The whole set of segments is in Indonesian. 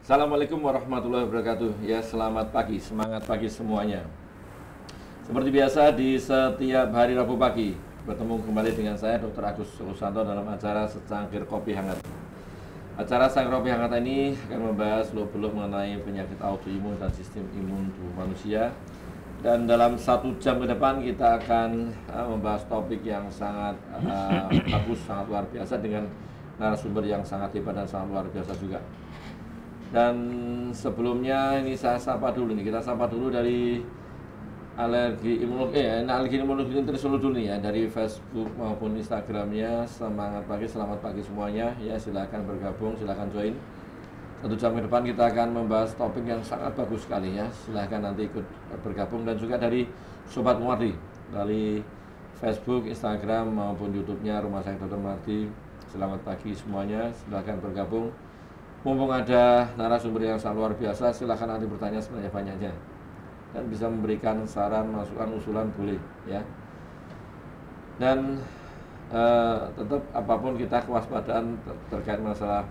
Assalamualaikum warahmatullahi wabarakatuh. Ya, selamat pagi, semangat pagi semuanya. Seperti biasa di setiap hari Rabu pagi bertemu kembali dengan saya Dr. Agus Sulusanto dalam acara Secangkir Kopi Hangat. Acara Secangkir Kopi Hangat ini akan membahas lebih-lebih mengenai penyakit autoimun dan sistem imun tubuh manusia. Dan dalam 1 jam ke depan kita akan membahas topik yang sangat bagus, sangat luar biasa dengan narasumber yang sangat hebat dan sangat luar biasa juga. Dan sebelumnya ini saya sapa dulu nih, kita sapa dulu dari alergi imunologi Trisolo dulu nih ya, dari Facebook maupun Instagramnya. Semangat pagi, selamat pagi semuanya ya, silahkan bergabung, silahkan join. 1 jam ke depan kita akan membahas topik yang sangat bagus sekali ya, silahkan nanti ikut bergabung. Dan juga dari Sobat Muwardi dari Facebook, Instagram maupun YouTube-nya Rumah Sakit Dr. Muwardi. Selamat pagi semuanya, silahkan bergabung. Mumpung ada narasumber yang sangat luar biasa, silahkan nanti bertanya sebanyak-banyaknya dan bisa memberikan saran, masukan, usulan boleh ya. Dan tetap apapun kita kewaspadaan terkait masalah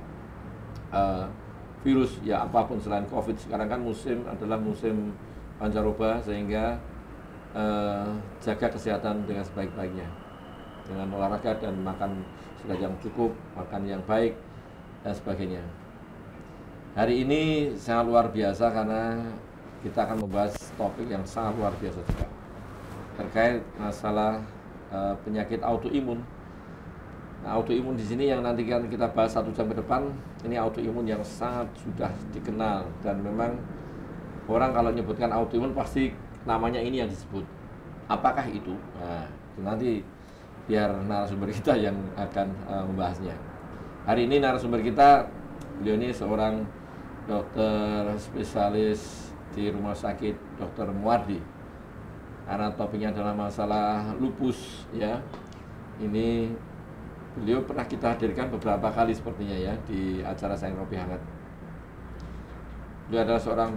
virus ya, apapun selain COVID. Sekarang kan musim adalah musim pancaroba, sehingga jaga kesehatan dengan sebaik-baiknya dengan olahraga dan makan sudah yang cukup, makan yang baik dan sebagainya. Hari ini sangat luar biasa karena kita akan membahas topik yang sangat luar biasa juga terkait masalah penyakit autoimun. Nah, autoimun di sini yang nanti kan kita bahas 1 jam ke depan, ini autoimun yang sangat sudah dikenal dan memang orang kalau menyebutkan autoimun pasti namanya ini yang disebut. Apakah itu? Nah, nanti biar narasumber kita yang akan membahasnya. Hari ini narasumber kita, beliau ini seorang dokter spesialis di Rumah Sakit Dr. Muwardi, karena topiknya adalah masalah lupus ya. Ini beliau pernah kita hadirkan beberapa kali sepertinya ya di acara Secangkir Kopi Hangat. Beliau adalah seorang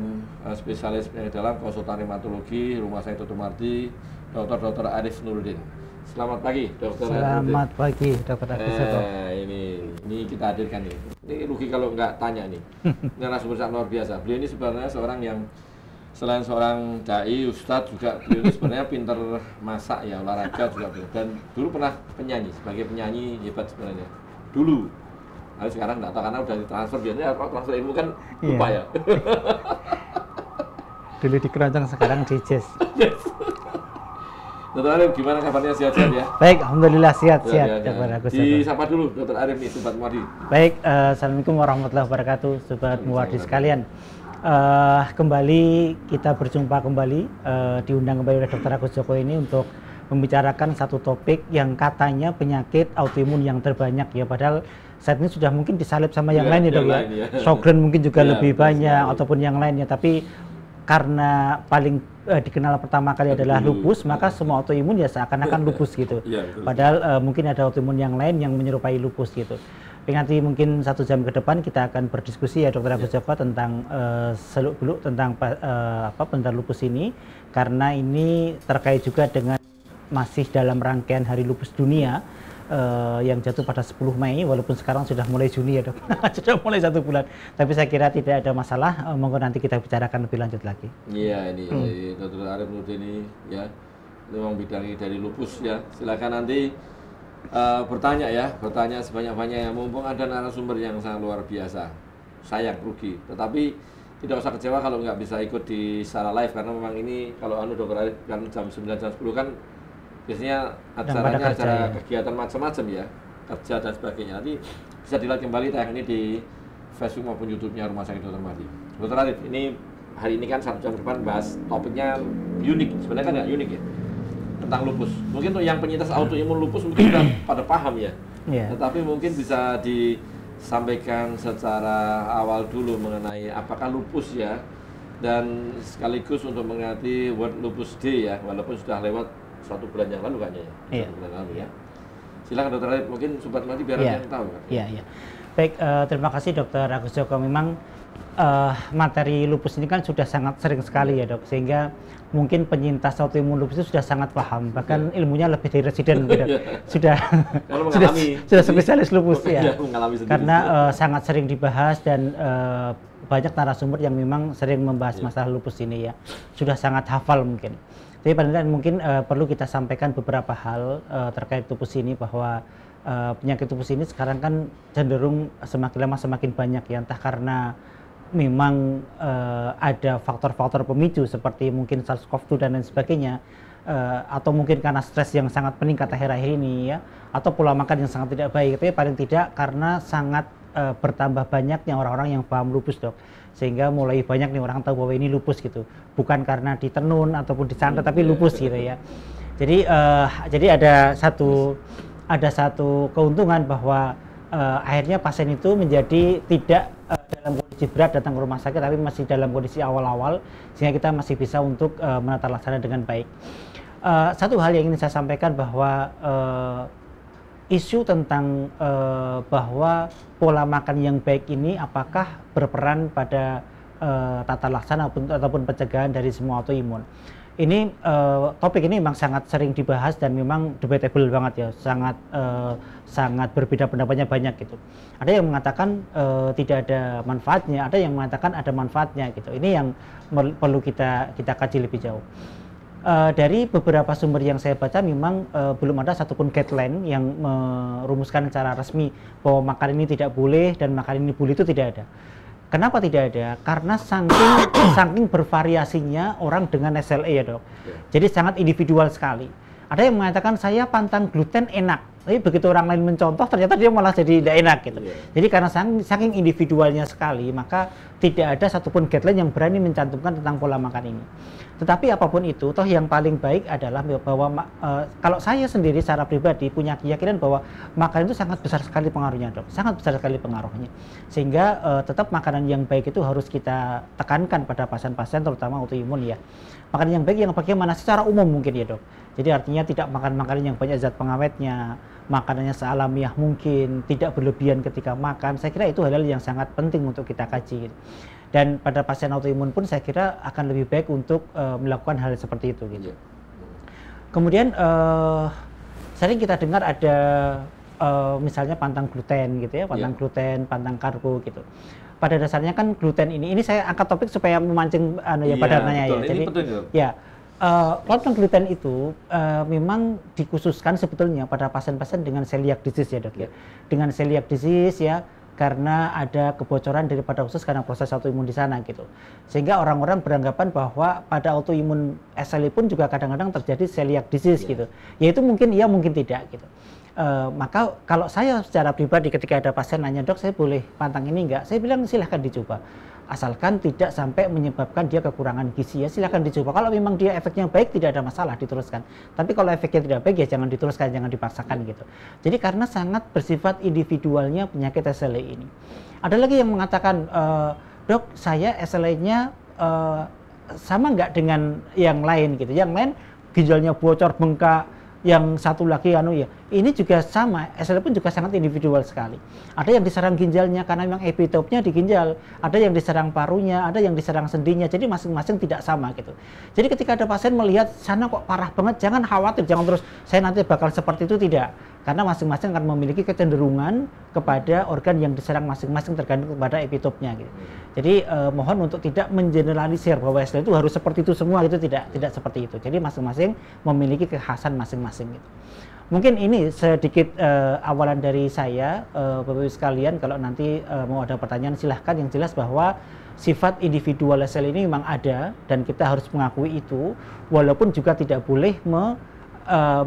spesialis penyakit dalam, konsultan rheumatologi Rumah Sakit Dr. Muwardi, Dr. Arif Nuruddin. Selamat pagi, Dokter. Selamat pagi, Dr. Agus. Ini kita hadirkan nih. Ini rugi kalau nggak tanya nih. Ini narasumber sangat luar biasa. Beliau ini sebenarnya seorang yang selain seorang dai, ustadz juga, beliau ini sebenarnya pinter masak ya, olahraga juga beliau. Dan dulu pernah penyanyi, sebagai penyanyi hebat sebenarnya. Dulu. Tapi sekarang nggak tahu karena udah ditransfer, biasanya transfer ilmu kan lupa ya. Dulu di keroncong, sekarang di jazz. Dr. Arif, gimana kabarnya, sehat-sehat ya? Baik, alhamdulillah sehat-sehat. Disapa dulu Dr. Arif nih, Sobat Muwardi. Baik, assalamualaikum warahmatullahi wabarakatuh, Sobat Muwardi sekalian. Kembali kita berjumpa kembali, diundang kembali oleh Dr. Agus Joko ini untuk membicarakan satu topik yang katanya penyakit autoimun yang terbanyak ya, padahal saat ini sudah mungkin disalib sama yang lain ya, Dok ya. Sjogren mungkin juga lebih banyak ataupun yang lainnya, tapi karena paling dikenal pertama kali adalah lupus, maka semua autoimun ya seakan-akan lupus gitu. Padahal mungkin ada autoimun yang lain yang menyerupai lupus gitu. Nanti mungkin 1 jam ke depan kita akan berdiskusi ya, Dr. Agus Joko, tentang seluk-beluk tentang penderita lupus ini, karena ini terkait juga dengan masih dalam rangkaian Hari Lupus Dunia yang jatuh pada 10 Mei, walaupun sekarang sudah mulai Juni ya, Dok. Sudah mulai 1 bulan. Tapi saya kira tidak ada masalah, monggo nanti kita bicarakan lebih lanjut lagi. Iya, ini Dr. Arif Nuruddin ini ya, memang bidangnya dari lupus ya. Silakan nanti bertanya ya, bertanya sebanyak-banyaknya. Mumpung ada narasumber yang sangat luar biasa. Sayang rugi, tetapi tidak usah kecewa kalau nggak bisa ikut di secara live, karena memang ini kalau Dr. Arif kan jam 9 jam 10 kan biasanya acaranya acara kegiatan macam-macam ya, kerja dan sebagainya. Nanti bisa dilihat kembali tayang ini di Facebook maupun YouTube-nya Rumah Sakit Dr. Muwardi. Dr. Arif, ini hari ini kan 1 jam ke depan bahas topiknya unik, sebenarnya kan nggak unik ya, tentang lupus. Mungkin untuk yang penyintas autoimun lupus mungkin sudah pada paham ya, tetapi mungkin bisa disampaikan secara awal dulu mengenai apakah lupus ya, dan sekaligus untuk mengingati World Lupus Day ya, walaupun sudah lewat 1 bulan yang lalu kayaknya ya. 1 bulan lalu ya. Silakan Dr. Arif, mungkin Sobat Muwardi biar yang tahu kan. Iya. Baik, terima kasih Dr. Agus Joko. Memang materi lupus ini kan sudah sangat sering sekali ya, Dok, sehingga mungkin penyintas autoimun lupus itu sudah sangat paham, bahkan ilmunya lebih dari residen gitu. sudah spesialis lupus ya. Karena sangat sering dibahas dan banyak narasumber yang memang sering membahas masalah lupus ini ya, sudah sangat hafal mungkin. Tapi paling tidak mungkin perlu kita sampaikan beberapa hal terkait lupus ini, bahwa penyakit lupus ini sekarang kan cenderung semakin lama semakin banyak ya, entah karena memang ada faktor-faktor pemicu seperti mungkin SARS-CoV-2 dan lain sebagainya, atau mungkin karena stres yang sangat meningkat akhir-akhir ini ya, atau pola makan yang sangat tidak baik. Tapi paling tidak karena sangat bertambah banyaknya orang-orang yang paham lupus, Dok, sehingga mulai banyak nih orang tahu bahwa ini lupus gitu, bukan karena ditenun ataupun disantet, tapi lupus gitu ya. Jadi ada satu keuntungan bahwa akhirnya pasien itu menjadi tidak dalam kondisi berat datang ke rumah sakit, tapi masih dalam kondisi awal-awal, sehingga kita masih bisa untuk menata laksana dengan baik. Satu hal yang ingin saya sampaikan bahwa isu tentang bahwa pola makan yang baik ini apakah berperan pada tata laksana ataupun pencegahan dari semua autoimun. Ini topik ini memang sangat sering dibahas dan memang debatable banget ya, sangat berbeda pendapatnya banyak gitu. Ada yang mengatakan tidak ada manfaatnya, ada yang mengatakan ada manfaatnya gitu. Ini yang perlu kita kaji lebih jauh. Dari beberapa sumber yang saya baca memang belum ada satupun guideline yang merumuskan secara resmi bahwa makan ini tidak boleh dan makan ini boleh, itu tidak ada. Kenapa tidak ada? Karena saking bervariasinya orang dengan SLE ya, Dok. Jadi sangat individual sekali. Ada yang mengatakan saya pantang gluten enak, tapi begitu orang lain mencontoh ternyata dia malah jadi tidak enak gitu. Jadi karena saking individualnya sekali, maka tidak ada satupun guideline yang berani mencantumkan tentang pola makan ini. Tetapi apapun itu, toh yang paling baik adalah bahwa kalau saya sendiri secara pribadi punya keyakinan bahwa makan itu sangat besar sekali pengaruhnya, Dok. Sangat besar sekali pengaruhnya. Sehingga tetap makanan yang baik itu harus kita tekankan pada pasien-pasien terutama autoimun ya. Makanan yang baik yang bagaimana secara umum mungkin ya, Dok. Jadi artinya tidak makan makanan yang banyak zat pengawetnya, makanannya sealamiah mungkin, tidak berlebihan ketika makan. Saya kira itu hal-hal yang sangat penting untuk kita kaji. Dan pada pasien autoimun pun saya kira akan lebih baik untuk melakukan hal seperti itu gitu. Kemudian sering kita dengar ada misalnya pantang gluten gitu ya, pantang gluten, pantang karbo gitu. Pada dasarnya kan gluten ini saya angkat topik supaya memancing pada nanya ya. Jadi ya, pantang gluten itu memang dikhususkan sebetulnya pada pasien-pasien dengan celiac disease ya, Dok ya. Dengan celiac disease ya, karena ada kebocoran daripada usus karena proses autoimun di sana gitu. Sehingga orang-orang beranggapan bahwa pada autoimun SLE pun juga kadang-kadang terjadi celiac disease gitu. Yaitu mungkin iya mungkin tidak gitu. Maka kalau saya secara pribadi ketika ada pasien nanya, Dok saya boleh pantang ini enggak? Saya bilang silahkan dicoba. Asalkan tidak sampai menyebabkan dia kekurangan gizi ya silahkan dicoba. Kalau memang dia efeknya baik tidak ada masalah diteruskan. Tapi kalau efeknya tidak baik ya jangan diteruskan, jangan dipaksakan gitu. Jadi karena sangat bersifat individualnya penyakit SLE ini. Ada lagi yang mengatakan, Dok saya SLE-nya sama nggak dengan yang lain gitu. Yang lain ginjalnya bocor, bengkak, yang satu lagi ini juga sama, SLE pun juga sangat individual sekali. Ada yang diserang ginjalnya karena memang epitopnya di ginjal, ada yang diserang parunya, ada yang diserang sendinya, jadi masing-masing tidak sama gitu. Jadi ketika ada pasien melihat sana kok parah banget, jangan khawatir, jangan terus saya nanti bakal seperti itu, tidak. Karena masing-masing akan memiliki kecenderungan kepada organ yang diserang masing-masing tergantung kepada epitopnya gitu. Jadi mohon untuk tidak mengeneralisir bahwa SLE itu harus seperti itu semua, itu tidak seperti itu. Jadi masing-masing memiliki kekhasan masing-masing gitu. Mungkin ini sedikit awalan dari saya, Bapak Ibu sekalian. Kalau nanti mau ada pertanyaan silahkan. Yang jelas bahwa sifat individual SLE ini memang ada dan kita harus mengakui itu, walaupun juga tidak boleh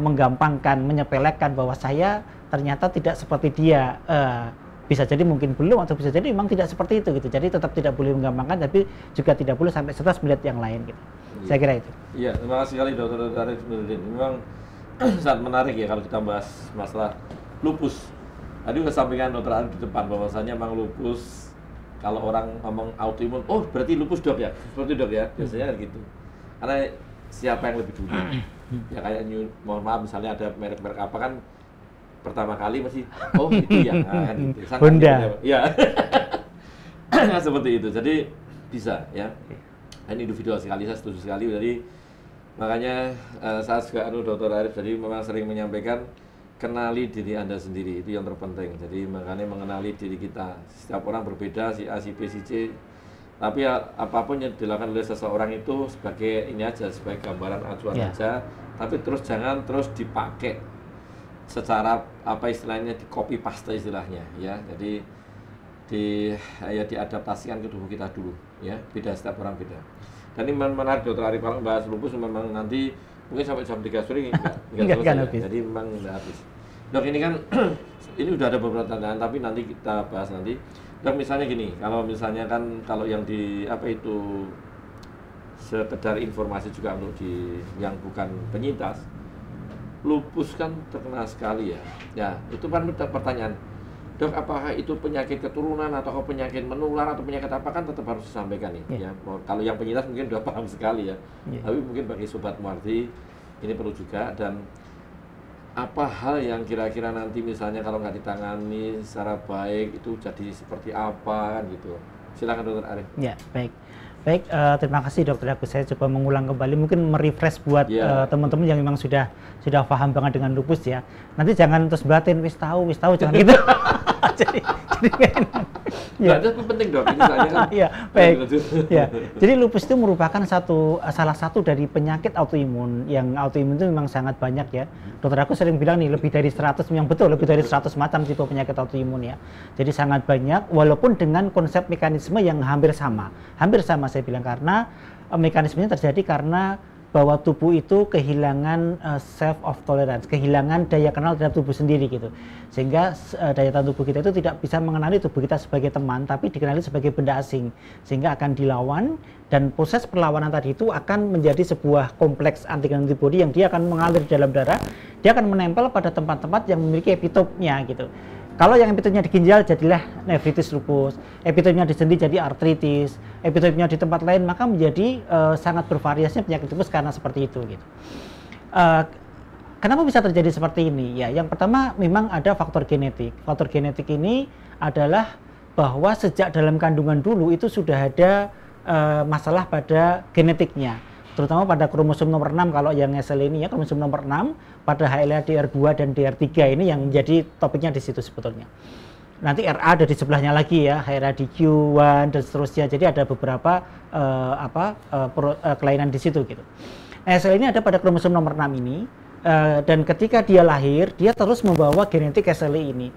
menggampangkan, menyepelekan bahwa saya ternyata tidak seperti dia. Bisa jadi mungkin belum atau bisa jadi memang tidak seperti itu gitu. Jadi tetap tidak boleh menggampangkan, tapi juga tidak boleh sampai setas melihat yang lain gitu. Saya kira itu. Iya, terima kasih sekali Dr. Arif Nurdin. Memang sangat menarik ya kalau kita bahas masalah lupus. Tadi udah sampaikan Dr. Arif di depan bahwasanya memang lupus, kalau orang ngomong autoimun, oh berarti lupus, Dok ya, seperti Dok ya, biasanya gitu. Karena siapa yang lebih dulu? Ya kayak mohon maaf misalnya ada merek-merek apa kan pertama kali masih oh itu ya, kan gitu. Honda. Ya. Seperti itu. Jadi bisa ya. Ini individual sekali, saya setuju sekali. Jadi makanya saya juga Dr. Arif jadi memang sering menyampaikan kenali diri Anda sendiri, itu yang terpenting. Jadi makanya mengenali diri kita. Setiap orang berbeda, si A, si B, si C. Tapi ya, apapun yang dilakukan oleh seseorang itu sebagai ini aja, sebagai gambaran acuan aja. Tapi terus jangan terus dipakai secara apa istilahnya di copy paste istilahnya ya. Jadi diadaptasikan ke tubuh kita dulu ya. Beda, setiap orang beda. Dan ini menarik Dokter Arif, kalau bahas lupus memang nanti mungkin sampai jam 3 sore enggak selesai ya. Jadi memang enggak habis. Dok, ini kan ini udah ada beberapa tantangan, tapi nanti kita bahas nanti. Dok, misalnya gini, kalau misalnya kan kalau yang di apa itu sekedar informasi juga untuk yang bukan penyintas, lupus kan terkenal sekali ya. Ya, itu kan pertanyaan. Dok, apakah itu penyakit keturunan atau penyakit menular atau penyakit apa, kan tetap harus disampaikan nih. Ya. Kalau yang penyintas mungkin udah paham sekali ya. Tapi mungkin bagi Sobat Muarti ini perlu juga. Dan apa hal yang kira-kira nanti misalnya kalau nggak ditangani secara baik itu jadi seperti apa kan gitu. Silakan Dokter Arif. Ya, baik. Baik, terima kasih Dokter Agus. Saya coba mengulang kembali, mungkin merefresh buat teman-teman yang memang sudah paham banget dengan lupus ya. Nanti jangan terus batin wis tahu jangan gitu. jadi ya. Itu penting Dok, ini soalnya kan. Iya, baik. Ya. Jadi lupus itu merupakan salah satu dari penyakit autoimun. Yang autoimun itu memang sangat banyak ya. Dokter Agus sering bilang nih lebih dari 100, yang betul lebih dari 100 macam tipe penyakit autoimun ya. Jadi sangat banyak, walaupun dengan konsep mekanisme yang hampir sama saya bilang, karena mekanismenya terjadi karena bahwa tubuh itu kehilangan self of tolerance, kehilangan daya kenal terhadap tubuh sendiri gitu, sehingga daya tahan tubuh kita itu tidak bisa mengenali tubuh kita sebagai teman, tapi dikenali sebagai benda asing, sehingga akan dilawan, dan proses perlawanan tadi itu akan menjadi sebuah kompleks antigen antibody yang dia akan mengalir di dalam darah, dia akan menempel pada tempat-tempat yang memiliki epitopnya gitu. Kalau yang epitopnya di ginjal jadilah nefritis lupus, epitopnya di sendi jadi artritis, epitopnya di tempat lain maka menjadi sangat bervariasi penyakit lupus karena seperti itu gitu. Kenapa bisa terjadi seperti ini? Ya, yang pertama memang ada faktor genetik. Faktor genetik ini adalah bahwa sejak dalam kandungan dulu itu sudah ada masalah pada genetiknya. Terutama pada kromosom nomor 6 kalau yang SL ini ya, kromosom nomor 6 pada HLA DR2 dan DR3 ini yang menjadi topiknya di situ sebetulnya. Nanti RA ada di sebelahnya lagi ya, HRADQ1 dan seterusnya. Jadi ada beberapa kelainan di situ gitu. SL ini ada pada kromosom nomor 6 ini, dan ketika dia lahir dia terus membawa genetik SLE ini.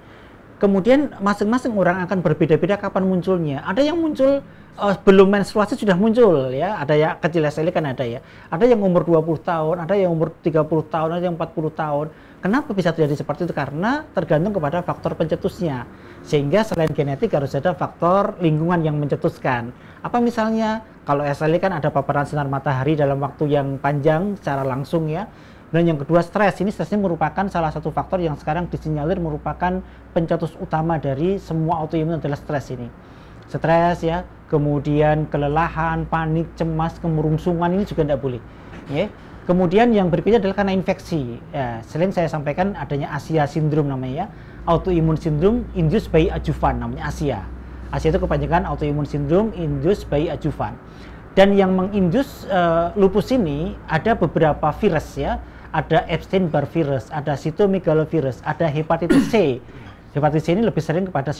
Kemudian masing-masing orang akan berbeda-beda kapan munculnya. Ada yang muncul belum menstruasi sudah muncul ya, ada ya kecil SLE kan ada ya. Ada yang umur 20 tahun, ada yang umur 30 tahun, ada yang 40 tahun. Kenapa bisa terjadi seperti itu? Karena tergantung kepada faktor pencetusnya. Sehingga selain genetik harus ada faktor lingkungan yang mencetuskan. Apa misalnya? Kalau SLE kan ada paparan sinar matahari dalam waktu yang panjang secara langsung ya. Dan yang kedua stres, ini stresnya merupakan salah satu faktor yang sekarang disinyalir merupakan pencetus utama dari semua autoimun adalah stres ini. Stres ya, kemudian kelelahan, panik, cemas, kemurungsungan ini juga tidak boleh. Ya. Kemudian yang berikutnya adalah karena infeksi. Ya, selain saya sampaikan adanya ASIA syndrome namanya ya, autoimmune syndrome induced by adjuvant namanya ASIA. ASIA itu kepanjangan autoimmune syndrome induced by adjuvant. Dan yang mengindus lupus ini ada beberapa virus ya. Ada Epstein-Barr virus, ada cytomegalovirus, ada hepatitis C. Hepatitis C ini lebih sering kepada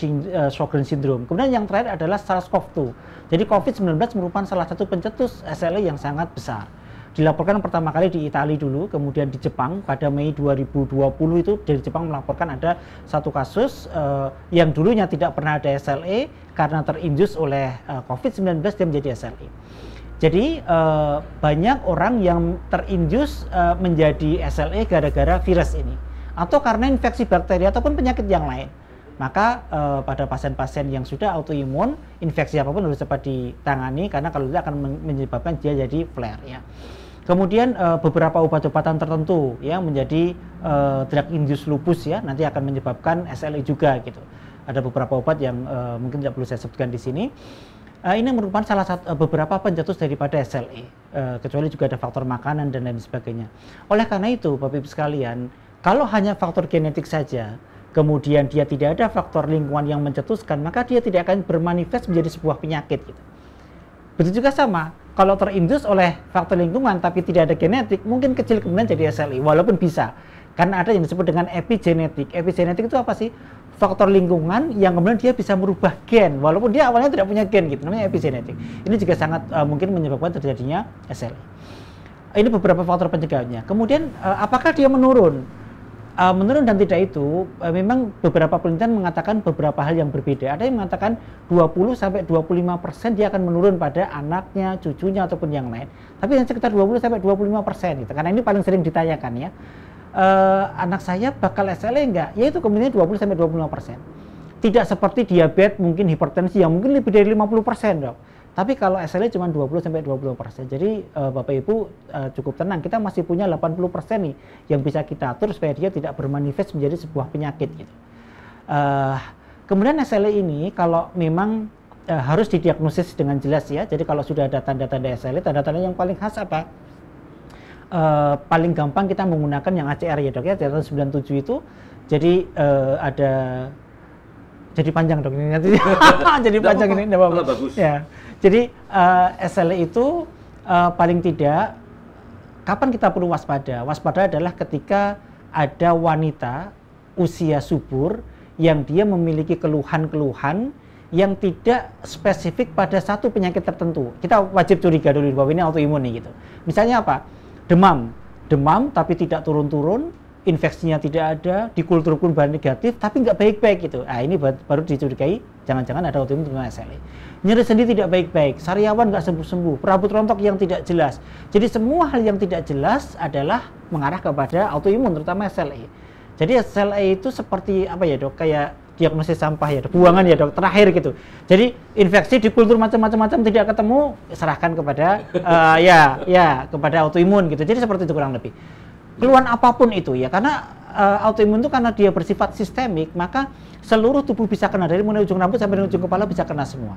Sjogren syndrome. Kemudian yang terakhir adalah SARS-CoV-2. Jadi COVID-19 merupakan salah satu pencetus SLE yang sangat besar. Dilaporkan pertama kali di Italia dulu, kemudian di Jepang pada Mei 2020 itu dari Jepang melaporkan ada satu kasus yang dulunya tidak pernah ada SLE, karena terindus oleh COVID-19 dia menjadi SLE. Jadi banyak orang yang terindus menjadi SLE gara-gara virus ini, atau karena infeksi bakteri ataupun penyakit yang lain. Maka pada pasien-pasien yang sudah autoimun, infeksi apapun harus cepat ditangani, karena kalau tidak akan menyebabkan dia jadi flare ya. Kemudian beberapa obat-obatan tertentu ya menjadi drug induced lupus ya, nanti akan menyebabkan SLE juga gitu. Ada beberapa obat yang mungkin tidak perlu saya sebutkan di sini. Ini merupakan salah satu beberapa pencetus daripada SLE, kecuali juga ada faktor makanan dan lain sebagainya. Oleh karena itu, Bapak Ibu sekalian, kalau hanya faktor genetik saja, kemudian dia tidak ada faktor lingkungan yang mencetuskan, maka dia tidak akan bermanifest menjadi sebuah penyakit. Gitu. Begitu juga sama, kalau terindus oleh faktor lingkungan tapi tidak ada genetik, mungkin kecil kemudian jadi SLE, walaupun bisa. Karena ada yang disebut dengan epigenetik. Epigenetik itu apa sih? faktor lingkungan yang kemudian dia bisa merubah gen walaupun dia awalnya tidak punya gen gitu, namanya epigenetik. Ini juga sangat mungkin menyebabkan terjadinya SLE. Ini beberapa faktor pencegahannya. Kemudian apakah dia menurun? Menurun dan tidak itu memang beberapa penelitian mengatakan beberapa hal yang berbeda. Ada yang mengatakan 20-25% dia akan menurun pada anaknya, cucunya ataupun yang lain. Tapi yang sekitar 20-25% gitu. Karena ini paling sering ditanyakan ya. Anak saya bakal SLE enggak? Yaitu kemungkinan 20-25%. Tidak seperti diabetes, mungkin hipertensi yang mungkin lebih dari 50%, Dok. Tapi kalau SLE cuma 20-20%. Jadi Bapak Ibu cukup tenang, kita masih punya 80% nih yang bisa kita atur supaya dia tidak bermanifest menjadi sebuah penyakit gitu. Kemudian SLE ini kalau memang harus didiagnosis dengan jelas ya. Jadi kalau sudah ada tanda-tanda SLE, tanda-tanda yang paling khas apa? Paling gampang kita menggunakan yang ACR ya, Dok ya, tahun 97 itu. Jadi ada jadi panjang, Dok, ini nanti. Jadi panjang ini enggak apa-apa. Bagus. Ya. Jadi SLE itu paling tidak kapan kita perlu waspada? Waspada adalah ketika ada wanita usia subur yang dia memiliki keluhan-keluhan yang tidak spesifik pada satu penyakit tertentu. Kita wajib curiga dulu bahwa ini autoimun nih gitu. Misalnya apa? Demam tapi tidak turun-turun, infeksinya tidak ada, di kultur pun bahan negatif, tapi nggak baik-baik gitu. Nah ini baru dicurigai, jangan-jangan ada autoimun dengan SLE. Nyeri sendi tidak baik-baik, sariawan nggak sembuh-sembuh, rambut rontok yang tidak jelas. Jadi semua hal yang tidak jelas adalah mengarah kepada autoimun, terutama SLE. Jadi SLE itu seperti apa ya, Dok? Kayak diagnosis sampah ya, buangan ya, Dok, terakhir gitu. Jadi infeksi di kultur macam-macam tidak ketemu, serahkan kepada kepada autoimun gitu. Jadi seperti itu kurang lebih. Keluhan apapun itu ya, karena autoimun itu karena dia bersifat sistemik, maka seluruh tubuh bisa kena, dari mulai ujung rambut sampai ujung kepala bisa kena semua.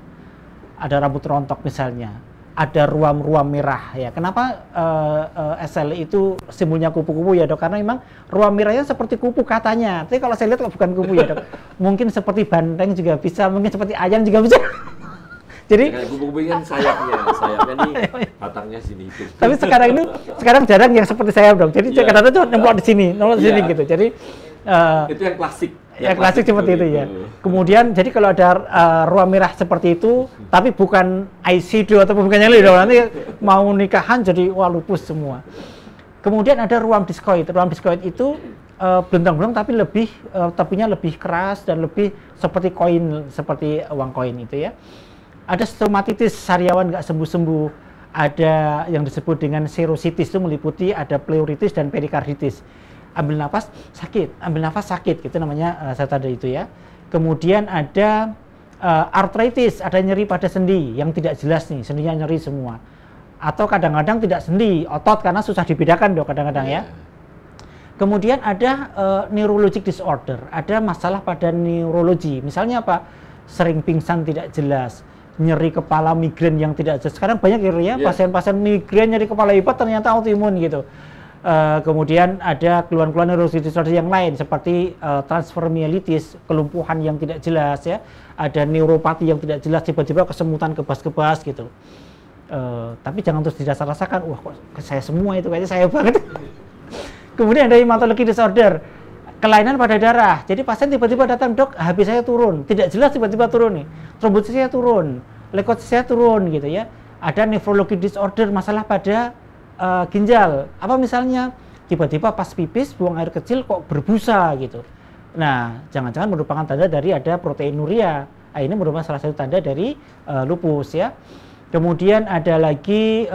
Ada rambut rontok misalnya, ada ruam-ruam merah ya. Kenapa SLE itu simbolnya kupu-kupu ya, Dok? Karena memang ruam merahnya seperti kupu katanya. Tapi kalau saya lihat kok bukan kupu ya, Dok. Mungkin seperti banteng juga bisa, mungkin seperti ayam juga bisa. Jadi kupu-kupu kan sayapnya nih batangnya sini itu. Tapi sekarang jarang yang seperti sayap, Dok. Jadi kadang-kadang cuma nempel di sini gitu. Jadi itu yang klasik. Ya klasik seperti itu ya. Kemudian jadi kalau ada ruam merah seperti itu, tapi bukan ICD atau bukan yang lain, nanti mau nikahan jadi lupus semua. Kemudian ada ruam diskoid. Ruam diskoid itu belentang-belentang tapi lebih tepinya lebih keras dan lebih seperti koin, seperti uang koin itu ya. Ada stomatitis, sariawan nggak sembuh-sembuh. Ada yang disebut dengan serositis, itu meliputi ada pleuritis dan perikarditis. Ambil nafas sakit, gitu namanya tanda itu ya. Kemudian ada arthritis, ada nyeri pada sendi yang tidak jelas nih, sendinya nyeri semua. Atau kadang-kadang tidak sendi, otot karena susah dibedakan, Dok, kadang-kadang ya. Kemudian ada neurologic disorder, ada masalah pada neurologi. Misalnya apa? Sering pingsan tidak jelas, nyeri kepala, migrain yang tidak jelas. Sekarang banyak ya pasien-pasien migrain, nyeri kepala hebat ternyata autoimun gitu. Kemudian ada keluhan-keluhan neurologic disorder yang lain seperti transfer myelitis, kelumpuhan yang tidak jelas ya. Ada neuropati yang tidak jelas, tiba-tiba kesemutan kebas-kebas gitu. Tapi jangan terus dirasa-rasakan, wah kok saya semua itu kayaknya saya banget. Kemudian ada hematologi disorder, kelainan pada darah. Jadi pasien tiba-tiba datang, Dok, HB saya turun, tidak jelas tiba-tiba turun nih. Trombosit saya turun, leukosit saya turun gitu ya. Ada nefrologi disorder, masalah pada ginjal. Apa misalnya tiba-tiba pas pipis buang air kecil kok berbusa gitu. Nah, jangan-jangan merupakan tanda dari ada proteinuria. Nah, ini merupakan salah satu tanda dari lupus ya. Kemudian ada lagi,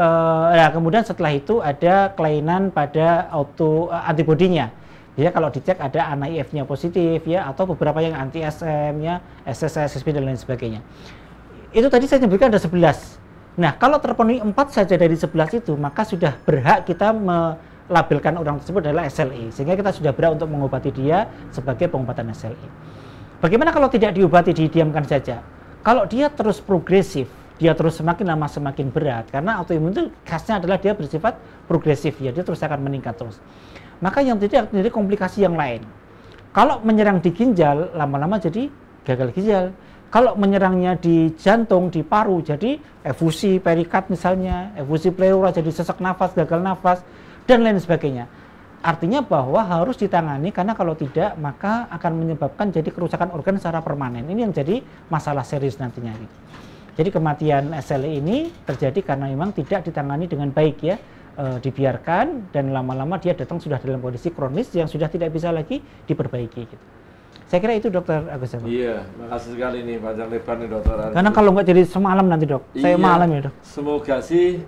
kemudian setelah itu ada kelainan pada antibodinya. Ya kalau dicek ada ANAIF-nya positif ya, atau beberapa yang anti SM ya, SSS, SSP dan lain sebagainya. Itu tadi saya sebutkan ada 11. Nah, kalau terpenuhi 4 saja dari 11 itu, maka sudah berhak kita melabelkan orang tersebut adalah SLE. Sehingga kita sudah berhak untuk mengobati dia sebagai pengobatan SLE. Bagaimana kalau tidak diobati, didiamkan saja? Kalau dia terus progresif, dia terus semakin lama semakin berat, karena autoimun itu khasnya adalah dia bersifat progresif, ya, dia terus akan meningkat terus. Maka yang tidak menjadi komplikasi yang lain. Kalau menyerang di ginjal, lama-lama jadi gagal ginjal. Kalau menyerangnya di jantung, di paru, jadi efusi perikard misalnya, efusi pleura, jadi sesak nafas, gagal nafas, dan lain sebagainya. artinya bahwa harus ditangani, karena kalau tidak maka akan menyebabkan jadi kerusakan organ secara permanen. Ini yang jadi masalah serius nantinya gitu. Jadi kematian SLE ini terjadi karena memang tidak ditangani dengan baik ya, dibiarkan dan lama-lama dia datang sudah dalam kondisi kronis yang sudah tidak bisa lagi diperbaiki gitu. Saya kira itu Dokter Agus. Iya, makasih sekali nih panjang lebar nih Dokter Agus. Karena kalau nggak jadi semalam nanti Dok, saya malam ya Dok. Semoga sih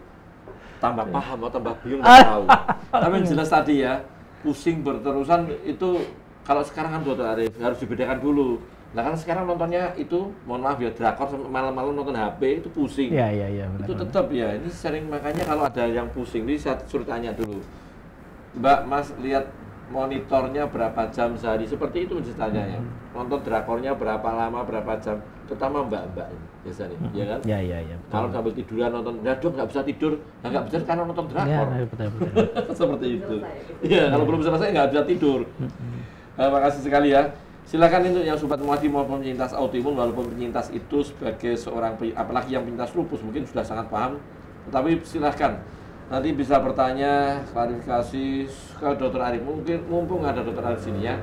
tambah paham atau tambah bingung nggak tahu. Tapi yang jelas tadi ya, pusing berterusan itu kalau sekarang kan Dokter Arif harus dibedakan dulu. Nah kan sekarang nontonnya itu, mohon maaf ya, drakor malam-malam nonton HP itu pusing. Iya. Itu tetap ya, ini sering makanya kalau ada yang pusing, ini saya suruh tanya dulu. Mbak, Mas lihat monitornya berapa jam sehari, seperti itu ceritanya ya. Nonton drakornya berapa lama, berapa jam, terutama mbak-mbak ini biasanya, ya kan? Iya. Kalau sambil tiduran nonton, ya dok nggak bisa tidur, nggak bisa karena nonton drakor. Ya, betul. Seperti itu. Iya, kalau belum selesai nggak bisa tidur. Makasih sekali ya. Silakan untuk yang sobat muadi maupun penyintas autoimun, walaupun penyintas itu sebagai seorang, apalagi yang penyintas lupus mungkin sudah sangat paham, tetapi silakan nanti bisa bertanya, klarifikasi ke Dokter Arif. Mungkin mumpung ada Dokter Arif sini ya.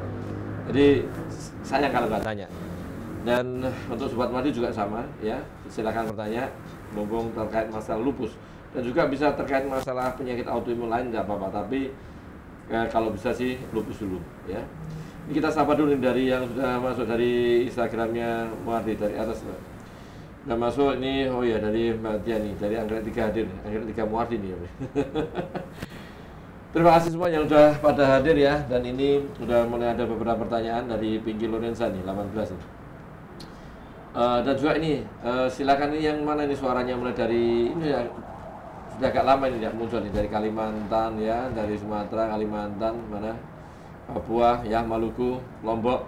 Jadi sayang kalau nggak tanya. Dan untuk sobat muadi juga sama ya. Silakan bertanya, mumpung terkait masalah lupus dan juga bisa terkait masalah penyakit autoimun lain nggak apa-apa. Tapi kalau bisa sih lupus dulu ya. Ini kita sapa dulu nih dari yang sudah masuk dari Instagramnya Muardi dari atas. Udah masuk ini, oh ya dari Mbak Tia nih, dari Anggrek 3 hadir, Anggrek 3 Muardi nih. Terima kasih semua yang sudah pada hadir ya, dan ini sudah mulai ada beberapa pertanyaan dari Pinky Lorenza nih, 18 nih. Dan juga ini, silakan ini yang mana ini suaranya mulai dari, ini ya, sudah agak lama ini ya muncul nih, dari Kalimantan ya, dari Sumatera, Kalimantan, mana? Papua, ya, Maluku, Lombok,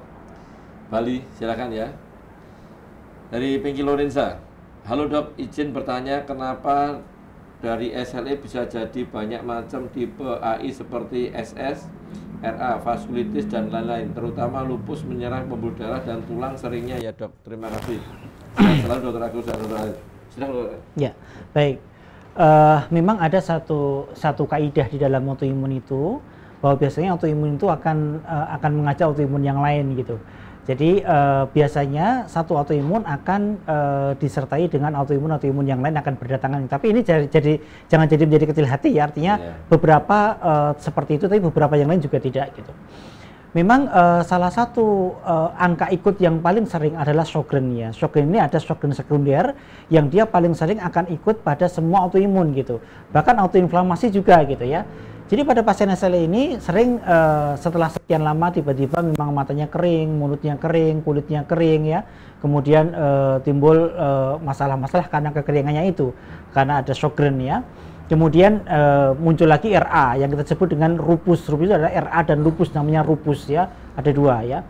Bali, silakan ya. Dari Pinky Lorenza, halo dok, izin bertanya kenapa dari SLE bisa jadi banyak macam tipe AI seperti SS, RA, vaskulitis dan lain-lain, terutama lupus menyerang pembuluh darah dan tulang seringnya ya dok. Terima kasih. Selalu Dokter Agus dan Dokter Arif. Silakan Dokter. Ya, baik. Memang ada satu kaidah di dalam autoimun itu, bahwa biasanya autoimun itu akan mengajak autoimun yang lain gitu. Jadi biasanya satu autoimun akan disertai dengan autoimun yang lain akan berdatangan. Tapi ini jangan jadi menjadi kecil hati ya, artinya beberapa seperti itu, tapi beberapa yang lain juga tidak gitu. Memang salah satu angka ikut yang paling sering adalah Sjogren ya. Sjogren ini ada Sjogren sekunder yang dia paling sering akan ikut pada semua autoimun gitu. Bahkan autoinflamasi juga gitu ya. Jadi pada pasien SLE ini sering setelah sekian lama tiba-tiba memang matanya kering, mulutnya kering, kulitnya kering ya. Kemudian timbul masalah-masalah karena kekeringannya itu, karena ada Sjogren ya. Kemudian muncul lagi RA yang kita sebut dengan lupus. Lupus itu adalah RA dan lupus, namanya lupus ya. Ada dua ya.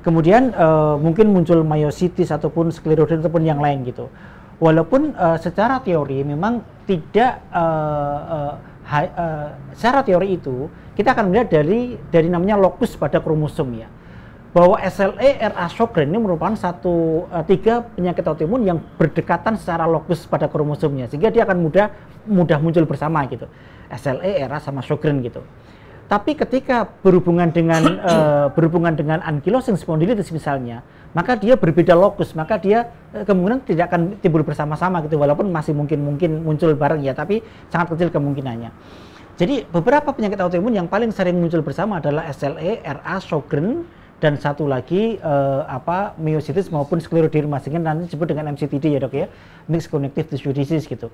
Kemudian mungkin muncul myositis ataupun skleroderma ataupun yang lain gitu. Walaupun secara teori memang tidak secara teori itu kita akan melihat dari namanya lokus pada kromosom ya, bahwa SLE, RA, Sjogren ini merupakan tiga penyakit autoimun yang berdekatan secara lokus pada kromosomnya, sehingga dia akan mudah muncul bersama gitu, SLE, RA sama Sjogren gitu. Tapi ketika berhubungan dengan ankylosing spondylitis misalnya, maka dia berbeda lokus, maka dia kemungkinan tidak akan timbul bersama-sama gitu, walaupun masih mungkin muncul bareng ya, tapi sangat kecil kemungkinannya. Jadi beberapa penyakit autoimun yang paling sering muncul bersama adalah SLE, RA, Sjogren, dan satu lagi myositis maupun skleroderma, sehingga nanti disebut dengan MCTD ya dok ya, mixed connective tissue disease gitu.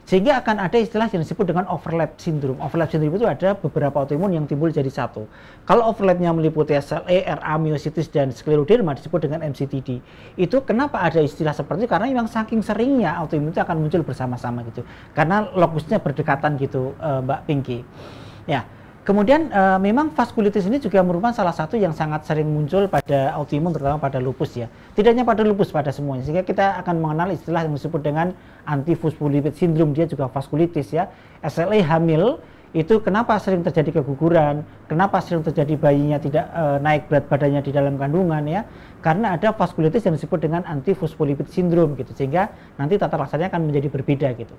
Sehingga akan ada istilah yang disebut dengan overlap syndrome. Overlap syndrome itu ada beberapa autoimun yang timbul jadi satu. Kalau overlapnya meliputi SLE, RA, myositis, dan skleroderma disebut dengan MCTD. Itu kenapa ada istilah seperti itu? Karena memang saking seringnya autoimun itu akan muncul bersama-sama gitu. Karena lokusnya berdekatan gitu, Mbak Pinky. Ya. Kemudian memang vaskulitis ini juga merupakan salah satu yang sangat sering muncul pada autoimun, terutama pada lupus ya. Tidak hanya pada lupus, pada semuanya. Sehingga kita akan mengenal istilah yang disebut dengan antifosfolipid syndrome, dia juga vaskulitis ya. SLE hamil itu kenapa sering terjadi keguguran, kenapa sering terjadi bayinya tidak naik berat badannya di dalam kandungan ya. Karena ada vaskulitis yang disebut dengan antifosfolipid syndrome gitu. Sehingga nanti tata laksananya akan menjadi berbeda gitu.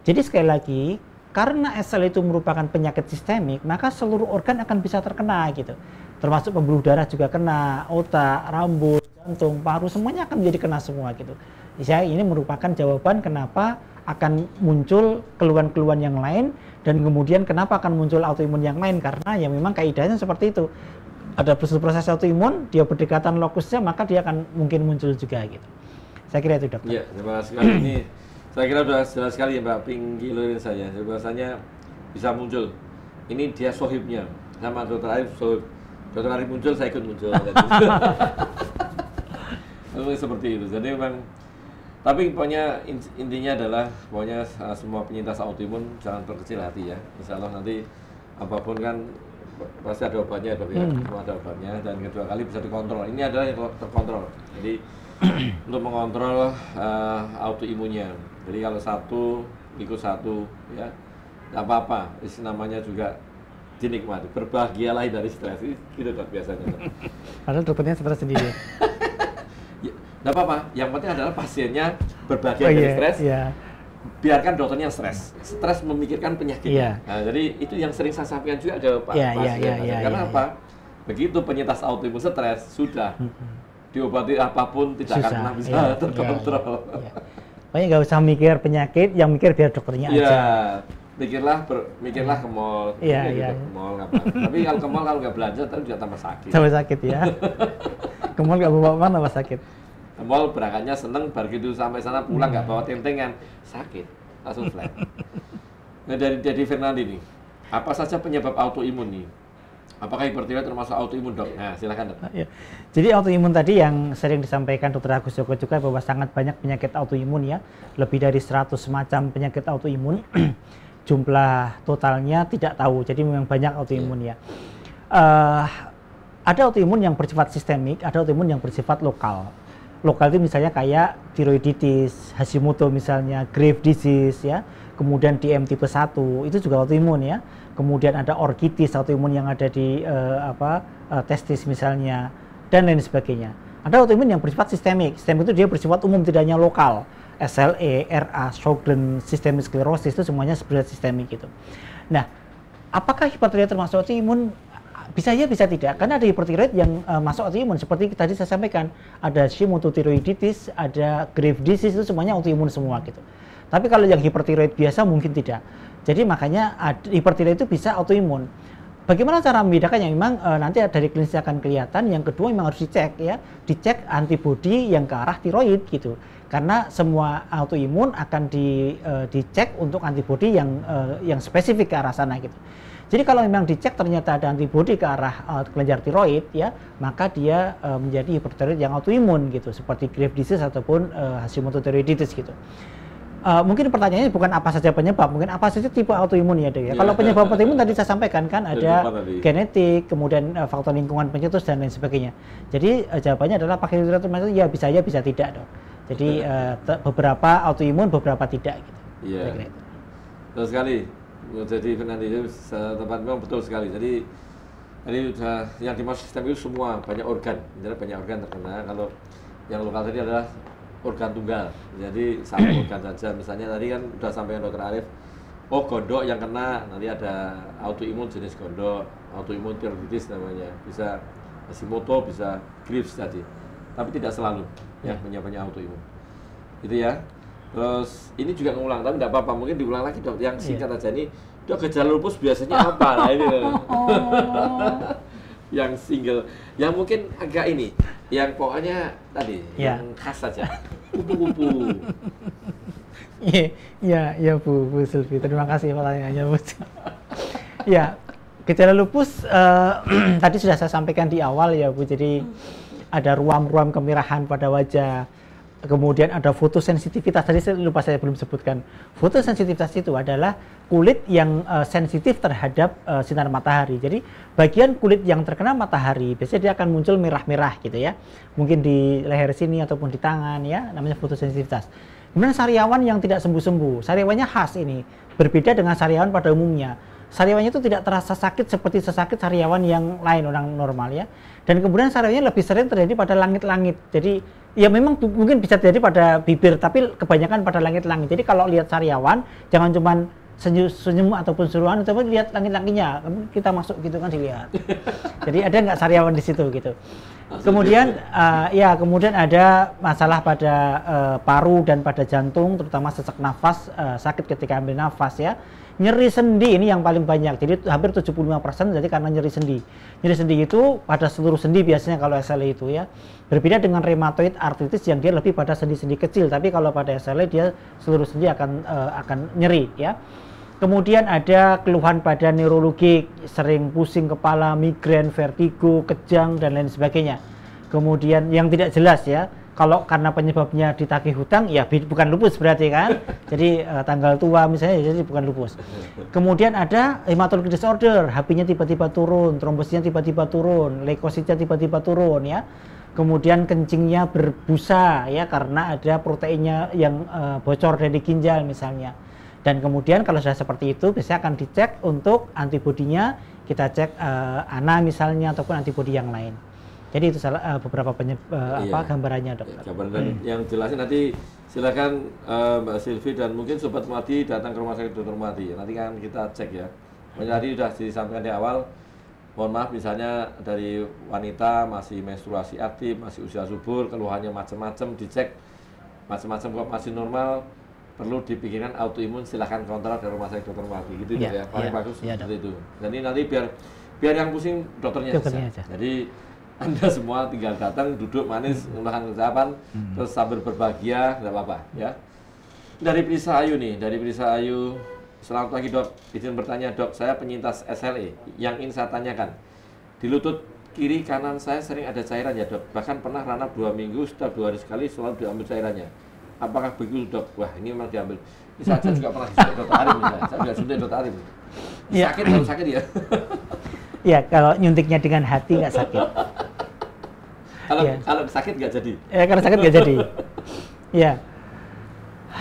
Jadi sekali lagi, karena SL itu merupakan penyakit sistemik, maka seluruh organ akan bisa terkena gitu. Termasuk pembuluh darah juga kena, otak, rambut, jantung, paru, semuanya akan menjadi kena semua gitu. Ini merupakan jawaban kenapa akan muncul keluhan-keluhan yang lain, dan kemudian kenapa akan muncul autoimun yang lain, karena ya memang kaidahnya seperti itu. Ada proses autoimun, dia berdekatan lokusnya, maka dia akan mungkin muncul juga gitu. Saya kira itu, dokter. Iya, terima kasih sekali. Ini saya kira sudah jelas sekali ya Mbak Pinky Lorin saya. Bahwasanya bisa muncul. Ini dia sohibnya sama Dokter Arif sohib. Dokter Arif muncul, saya ikut muncul. Seperti itu. Jadi memang, tapi pokoknya intinya adalah pokoknya semua penyintas autoimun jangan berkecil hati ya. Insya Allah nanti apapun kan pasti ada obatnya, dok ya. Semua ada obatnya, dan kedua kali bisa dikontrol. Ini adalah yang terkontrol. Jadi untuk mengontrol autoimunnya. Jadi kalau satu ikut satu ya, nggak apa-apa. Namanya juga dinikmati. Berbahagialah dari stres itu dok biasanya. Padahal dokternya stres sendiri. Ya, nggak apa-apa. Yang penting adalah pasiennya berbahagia dari stres. Iya. Biarkan dokternya stres. Stres memikirkan penyakitnya. Nah, jadi itu yang sering saya sampaikan juga ada pasien. Karena apa? Begitu penyintas autoimun stres sudah. Diobati apapun tidak akan pernah bisa terkontrol. Pokoknya nggak usah mikir penyakit, yang mikir biar dokternya aja. Mikirlah ke mall, ke mall apa. Tapi kalau ke mall kalau nggak belanja, terus juga tambah sakit. Tambah sakit ya. Ke mall nggak bawa mana tambah sakit. Ke mall berangkatnya seneng, begitu sampai sana pulang nggak bawa tentengan, sakit, langsung flat. Nah dari Fernandi nih, apa saja penyebab autoimun nih? Apakah hipertiroid termasuk autoimun, dok? Nah, silakan, dok. Ya. Jadi autoimun tadi yang sering disampaikan Dr. Agus Joko juga bahwa sangat banyak penyakit autoimun ya, lebih dari 100 macam penyakit autoimun. Jumlah totalnya tidak tahu, jadi memang banyak autoimun ya. Ada autoimun yang bersifat sistemik, ada autoimun yang bersifat lokal. Lokal itu misalnya kayak tiroiditis, Hashimoto misalnya, Graves disease ya, kemudian DM tipe 1 itu juga autoimun ya. Kemudian ada orkitis, autoimun yang ada di testis misalnya, dan lain sebagainya. Ada autoimun yang bersifat sistemik. Sistemik itu dia bersifat umum, tidak hanya lokal. SLE, RA, Sjogren, sistemik sklerosis itu semuanya sebenarnya sistemik gitu. Nah, apakah hipertiroid termasuk autoimun? Bisa ya, bisa tidak. Karena ada hipertiroid yang masuk autoimun. Seperti tadi saya sampaikan, ada Hashimoto-thyroiditis, ada Graves disease, itu semuanya autoimun semua gitu. Tapi kalau yang hipertiroid biasa mungkin tidak. Jadi makanya hipertiroid itu bisa autoimun. Bagaimana cara membedakannya? Memang nanti dari klinis akan kelihatan. Yang kedua memang harus dicek ya, dicek antibodi yang ke arah tiroid gitu. Karena semua autoimun akan dicek untuk antibodi yang spesifik ke arah sana gitu. Jadi kalau memang dicek ternyata ada antibodi ke arah kelenjar tiroid ya, maka dia menjadi hipertiroid yang autoimun gitu, seperti Graves disease ataupun Hashimoto-thyroiditis gitu. Mungkin pertanyaannya bukan apa saja penyebab, mungkin apa saja tipe autoimun ya, dok ya. Kalau penyebab autoimun tadi saya sampaikan kan ada genetik, kemudian faktor lingkungan pencetus dan lain sebagainya. Jadi jawabannya adalah pakai hipertiroid ya bisa tidak, dok. Jadi beberapa autoimun, beberapa tidak gitu. Iya. Betul sekali. Jadi Fernandi itu tempat memang betul sekali. Jadi yang dimaksud sistem itu semua banyak organ, banyak organ terkena. Kalau yang lokal tadi adalah organ tunggal, jadi satu organ saja. Misalnya tadi kan sudah sampaikan Dokter Arif, gondok yang kena, nanti ada autoimun jenis gondok, autoimun tiroiditis namanya, bisa Hashimoto, bisa Graves tadi, tapi tidak selalu yang punya autoimun, gitu ya. Terus ini juga ngulang, tapi tidak apa-apa, mungkin diulang lagi dok, yang singkat aja nih, dok gejala lupus biasanya apa? Nah ini yang single, yang mungkin agak ini, yang pokoknya tadi, yang khas saja, kupu-kupu. Iya Bu Sylvie, terima kasih pertanyaannya Bu. Ya, gejala lupus tadi sudah saya sampaikan di awal ya Bu, jadi ada ruam-ruam kemerahan pada wajah. Kemudian ada fotosensitivitas, tadi saya belum sebutkan. Fotosensitivitas itu adalah kulit yang sensitif terhadap sinar matahari. Jadi bagian kulit yang terkena matahari biasanya dia akan muncul merah-merah gitu ya. Mungkin di leher sini ataupun di tangan ya, namanya fotosensitivitas. Kemudian sariawan yang tidak sembuh-sembuh. Sariawannya khas ini, berbeda dengan sariawan pada umumnya. Sariawannya itu tidak terasa sakit seperti sesakit sariawan yang lain orang normal ya. Dan kemudian sariawannya lebih sering terjadi pada langit-langit. Jadi ya memang mungkin bisa terjadi pada bibir, tapi kebanyakan pada langit-langit. Jadi kalau lihat sariawan, jangan cuma senyum ataupun suruhan, tapi lihat langit-langitnya, kita masuk gitu kan dilihat. Jadi ada nggak sariawan di situ gitu. Kemudian kemudian ada masalah pada paru dan pada jantung, terutama sesak nafas, sakit ketika ambil nafas ya. Nyeri sendi ini yang paling banyak, jadi hampir 75% jadi karena nyeri sendi. Nyeri sendi itu pada seluruh sendi biasanya kalau SLE itu ya. Berbeda dengan rheumatoid arthritis yang dia lebih pada sendi-sendi kecil, tapi kalau pada SLE dia seluruh sendi akan nyeri ya. Kemudian ada keluhan pada neurologik, sering pusing kepala, migrain, vertigo, kejang dan lain sebagainya. Kemudian yang tidak jelas ya, kalau karena penyebabnya ditagih hutang, ya bukan lupus berarti kan. Jadi tanggal tua misalnya, jadi bukan lupus. Kemudian ada hematologic disorder, HB-nya tiba-tiba turun, trombositnya tiba-tiba turun, leukositnya tiba-tiba turun ya. Kemudian kencingnya berbusa ya karena ada proteinnya yang bocor dari ginjal misalnya. Dan kemudian kalau sudah seperti itu, biasanya akan dicek untuk antibodinya, kita cek ANA misalnya ataupun antibodi yang lain. Jadi itu beberapa gambarannya dokter. Gambaran yang jelasnya nanti silakan Mbak Silvi dan mungkin Sobat Mati datang ke rumah sakit Dr. Mati. Nanti kan kita cek ya. Tadi sudah disampaikan di awal, mohon maaf misalnya dari wanita masih menstruasi aktif, masih usia subur, keluhannya macam-macam, dicek macam-macam kok masih normal, perlu dipikirkan autoimun, silahkan kontrol dari rumah sakit Dr. Mati gitu ya. Paling bagus seperti itu. Jadi nanti biar yang pusing dokternya aja. Jadi Anda semua tinggal datang, duduk manis, menggunakan ucapan, terus sambil berbahagia, nggak apa-apa ya. Dari Prisa Ayu nih, selamat pagi dok, izin bertanya dok, saya penyintas SLE, yang ingin saya tanyakan, di lutut kiri kanan saya sering ada cairan ya dok, bahkan pernah ranap 2 minggu, setiap 2 hari sekali selalu diambil cairannya. Apakah begitu dok? Wah ini memang diambil. Ini saya juga pernah disuntik dokter Arif misalnya, saya juga suntik dokter Arif. Sakit kalau sakit ya? Ya kalau nyuntiknya dengan hati nggak sakit. Kalau sakit nggak jadi? Ya kalau sakit nggak jadi.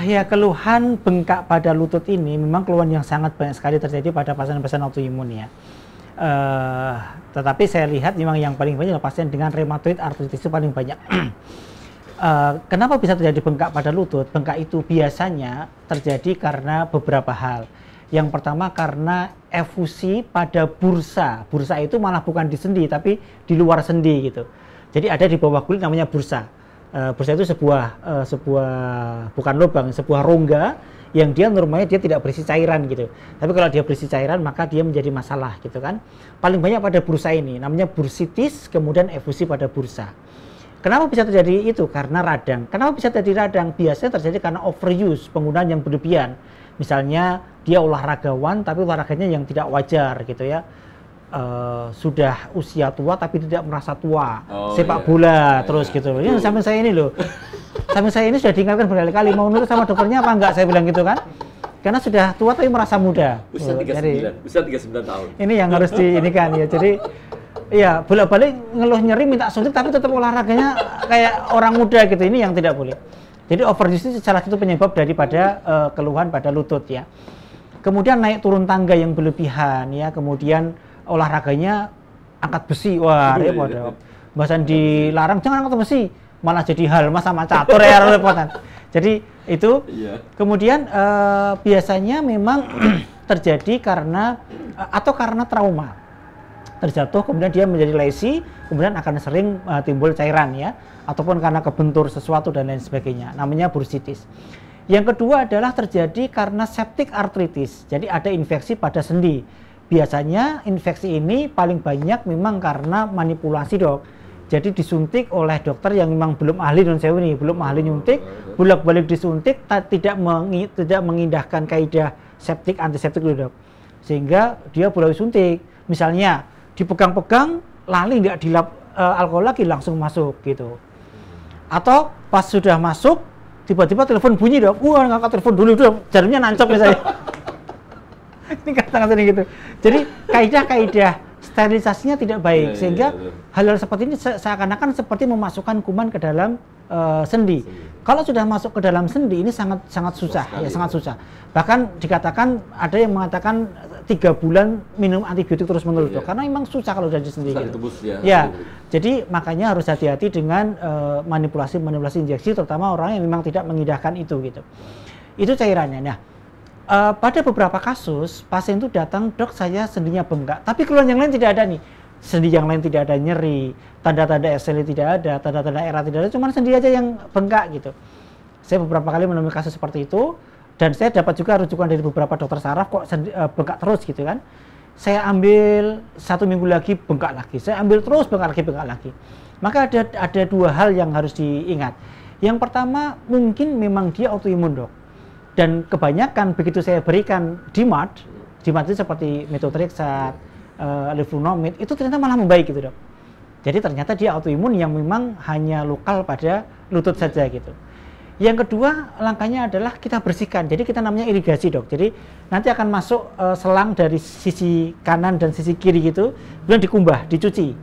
Ya keluhan bengkak pada lutut ini memang keluhan yang sangat banyak sekali terjadi pada pasien-pasien autoimun ya. Tetapi saya lihat memang yang paling banyak adalah pasien dengan rheumatoid arthritis itu paling banyak. Kenapa bisa terjadi bengkak pada lutut? Bengkak itu biasanya terjadi karena beberapa hal. Yang pertama karena efusi pada bursa. Bursa itu malah bukan di sendi tapi di luar sendi gitu. Jadi ada di bawah kulit namanya bursa. Bursa itu sebuah bukan lubang, sebuah rongga yang dia normalnya dia tidak berisi cairan gitu. Tapi kalau dia berisi cairan maka dia menjadi masalah gitu kan. Paling banyak pada bursa ini namanya bursitis, kemudian efusi pada bursa. Kenapa bisa terjadi itu? Karena radang. Kenapa bisa terjadi radang? Biasanya terjadi karena overuse, penggunaan yang berlebihan. Misalnya dia olahragawan tapi olahraganya yang tidak wajar gitu ya. Sudah usia tua tapi tidak merasa tua, sepak bola terus gitu loh. Ini sampai saya ini loh, sampai saya ini sudah diingatkan berkali-kali mau nurut sama dokternya apa enggak, saya bilang gitu kan, karena sudah tua tapi merasa muda. Usia 39 tahun. Ini yang harus diinikan ya. Jadi ya bolak-balik ngeluh nyeri minta suntik tapi tetap olahraganya kayak orang muda gitu. Ini yang tidak boleh. Jadi overuse itu salah satu penyebab daripada keluhan pada lutut ya. Kemudian naik turun tangga yang berlebihan ya, kemudian olahraganya angkat besi, wah repot. Bahasan dilarang jangan angkat besi, malah jadi hal sama catur ya repotan. Jadi itu kemudian biasanya memang terjadi karena trauma, terjatuh kemudian dia menjadi lesi, kemudian akan sering timbul cairan ya, ataupun karena kebentur sesuatu dan lain sebagainya, namanya bursitis. Yang kedua adalah terjadi karena septic arthritis, jadi ada infeksi pada sendi. Biasanya infeksi ini paling banyak memang karena manipulasi dok. Jadi disuntik oleh dokter yang memang belum ahli belum ahli nyuntik, bolak-balik disuntik, tidak mengindahkan kaidah septik antiseptik dulu dok. Sehingga dia boleh suntik. Misalnya dipegang-pegang, lali nggak dilap alkohol lagi langsung masuk gitu. Atau pas sudah masuk, tiba-tiba telepon bunyi dok, ngangkat telepon dulu dok, jarumnya nancap misalnya. Ini kata-kata gitu. Jadi kaidah-kaidah sterilisasinya tidak baik sehingga hal-hal seperti ini seakan-akan seperti memasukkan kuman ke dalam sendi. Kalau sudah masuk ke dalam sendi ini sangat susah ya, sangat susah. Bahkan dikatakan ada yang mengatakan 3 bulan minum antibiotik terus-menerus karena memang susah kalau sudah di sendi. Ya. Jadi makanya harus hati-hati dengan manipulasi injeksi, terutama orang yang memang tidak mengindahkan itu gitu. Itu cairannya. Nah, Pada beberapa kasus pasien itu datang, dok saya sendinya bengkak, tapi keluhan yang lain tidak ada nih. Sendi yang lain tidak ada nyeri, tanda-tanda SLE tidak ada, tanda-tanda ERA tidak ada, cuma sendi aja yang bengkak gitu. Saya beberapa kali menemui kasus seperti itu, dan saya dapat juga rujukan dari beberapa dokter saraf kok bengkak terus gitu kan. Saya ambil 1 minggu lagi bengkak lagi, saya ambil terus bengkak lagi. Maka ada 2 hal yang harus diingat. Yang pertama mungkin memang dia autoimun, dok. Dan kebanyakan begitu saya berikan DMARD itu seperti methotrexate, leflunomid, itu ternyata malah membaik gitu, dok. Jadi ternyata dia autoimun yang memang hanya lokal pada lutut saja gitu. Yang kedua langkahnya adalah kita bersihkan. Jadi kita namanya irigasi, dok. Jadi nanti akan masuk selang dari sisi kanan dan sisi kiri gitu, kemudian dikumbah, dicuci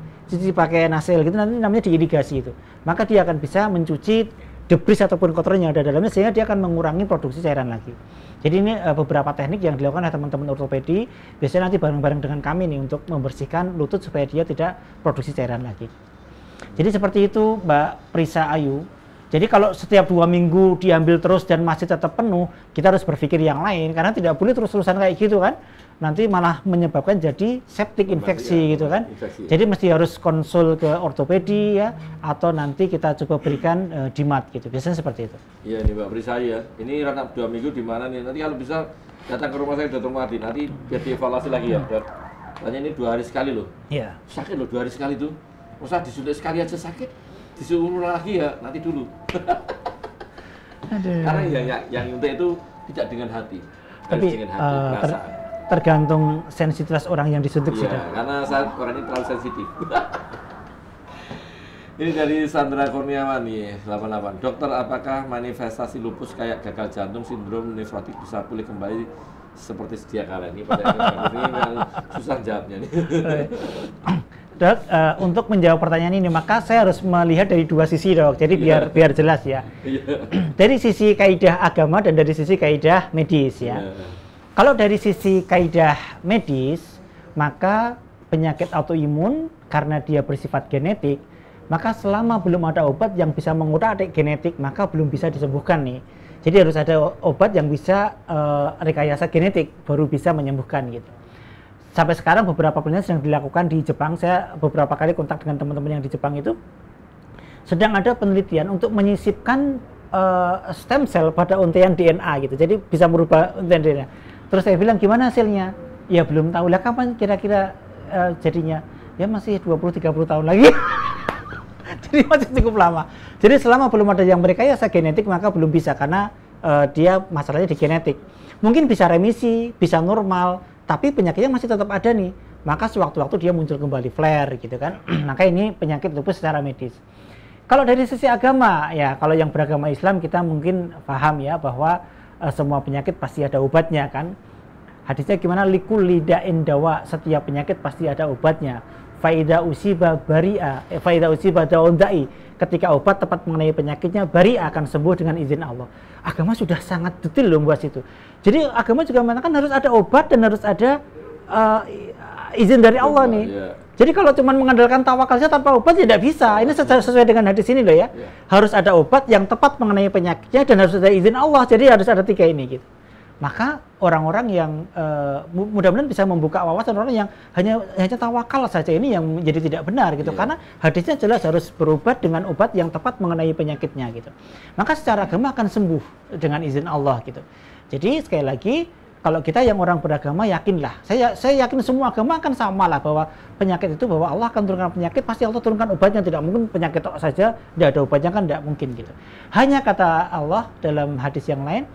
pakai nasel gitu, nanti namanya diirigasi itu. Maka dia akan bisa mencuci debris ataupun kotoran yang ada dalamnya, sehingga dia akan mengurangi produksi cairan lagi. Jadi ini beberapa teknik yang dilakukan oleh teman-teman ortopedi, biasanya nanti bareng-bareng dengan kami nih untuk membersihkan lutut supaya dia tidak produksi cairan lagi. Jadi seperti itu Mbak Prisa Ayu. Jadi kalau setiap 2 minggu diambil terus dan masih tetap penuh, kita harus berpikir yang lain, karena tidak boleh terus-terusan kayak gitu kan. Nanti malah menyebabkan jadi septic infeksi gitu kan. Jadi mesti harus konsul ke ortopedi ya, atau nanti kita coba berikan DMARD gitu. Biasanya seperti itu. Iya nih Mbak Prisa ya. Ini rentang 2 minggu di mana nih? Nanti kalau bisa datang ke rumah saya Dr. Muadi, nanti biar dievaluasi lagi ya, Dok. Tanya ini 2 hari sekali loh. Iya. Sakit loh 2 hari sekali tuh. Masa disuntik sekali aja sakit, disuruh lagi ya nanti dulu. Aduh. Karena yang nyuntik itu tidak dengan hati. Tapi dengan hati, perasaan. Tergantung sensitivitas orang yang disuntik sih. Iya, karena saya orangnya terlalu sensitif. Ini dari Sandra Kurniawan nih, 88. Dokter, apakah manifestasi lupus kayak gagal jantung, sindrom nefrotik bisa pulih kembali seperti sedia kala? Ini pertanyaan ini yang susah jawabnya nih. Dok, untuk menjawab pertanyaan ini maka saya harus melihat dari 2 sisi, dok. Jadi biar jelas ya. Dari sisi kaidah agama dan dari sisi kaidah medis ya. Kalau dari sisi kaidah medis, maka penyakit autoimun karena dia bersifat genetik, maka selama belum ada obat yang bisa mengutak-atik genetik, maka belum bisa disembuhkan nih. Jadi harus ada obat yang bisa rekayasa genetik, baru bisa menyembuhkan gitu. Sampai sekarang beberapa penelitian yang dilakukan di Jepang, saya beberapa kali kontak dengan teman-teman yang di Jepang itu, sedang ada penelitian untuk menyisipkan stem cell pada untaian DNA gitu. Jadi bisa merubah untaian DNA. Terus saya bilang, gimana hasilnya? Ya belum tahu lah, kapan kira-kira jadinya? Ya masih 20-30 tahun lagi. Jadi masih cukup lama. Jadi selama belum ada yang merekayasa genetik, maka belum bisa, karena dia masalahnya di genetik. Mungkin bisa remisi, bisa normal, tapi penyakitnya masih tetap ada nih. Maka sewaktu-waktu dia muncul kembali flare gitu kan. Maka ini penyakit lupus secara medis. Kalau dari sisi agama, ya kalau yang beragama Islam kita mungkin paham ya bahwa semua penyakit pasti ada obatnya kan. Hadisnya gimana? Likulli da'in dawa, setiap penyakit pasti ada obatnya. Faida usiba bari'a, faida usiba da'un da'i. Ketika obat tepat mengenai penyakitnya, bari'a akan sembuh dengan izin Allah. Agama sudah sangat detail loh membahas itu. Jadi agama juga mengatakan harus ada obat dan harus ada izin dari Allah nih. Jadi kalau cuma mengandalkan tawakal saja tanpa obat ya tidak bisa. Ini sesuai dengan hadis ini loh ya. Harus ada obat yang tepat mengenai penyakitnya dan harus ada izin Allah. Jadi harus ada 3 ini gitu. Maka orang-orang yang mudah-mudahan bisa membuka wawasan orang yang hanya tawakal saja ini yang menjadi tidak benar gitu. Karena hadisnya jelas harus berobat dengan obat yang tepat mengenai penyakitnya gitu. Maka secara agama akan sembuh dengan izin Allah gitu. Jadi sekali lagi, kalau kita yang orang beragama yakinlah, saya yakin semua agama akan sama lah, bahwa penyakit itu bahwa Allah akan turunkan penyakit, pasti Allah turunkan obatnya. Tidak mungkin penyakit saja tidak ada obatnya, kan tidak mungkin gitu. Hanya kata Allah dalam hadis yang lain,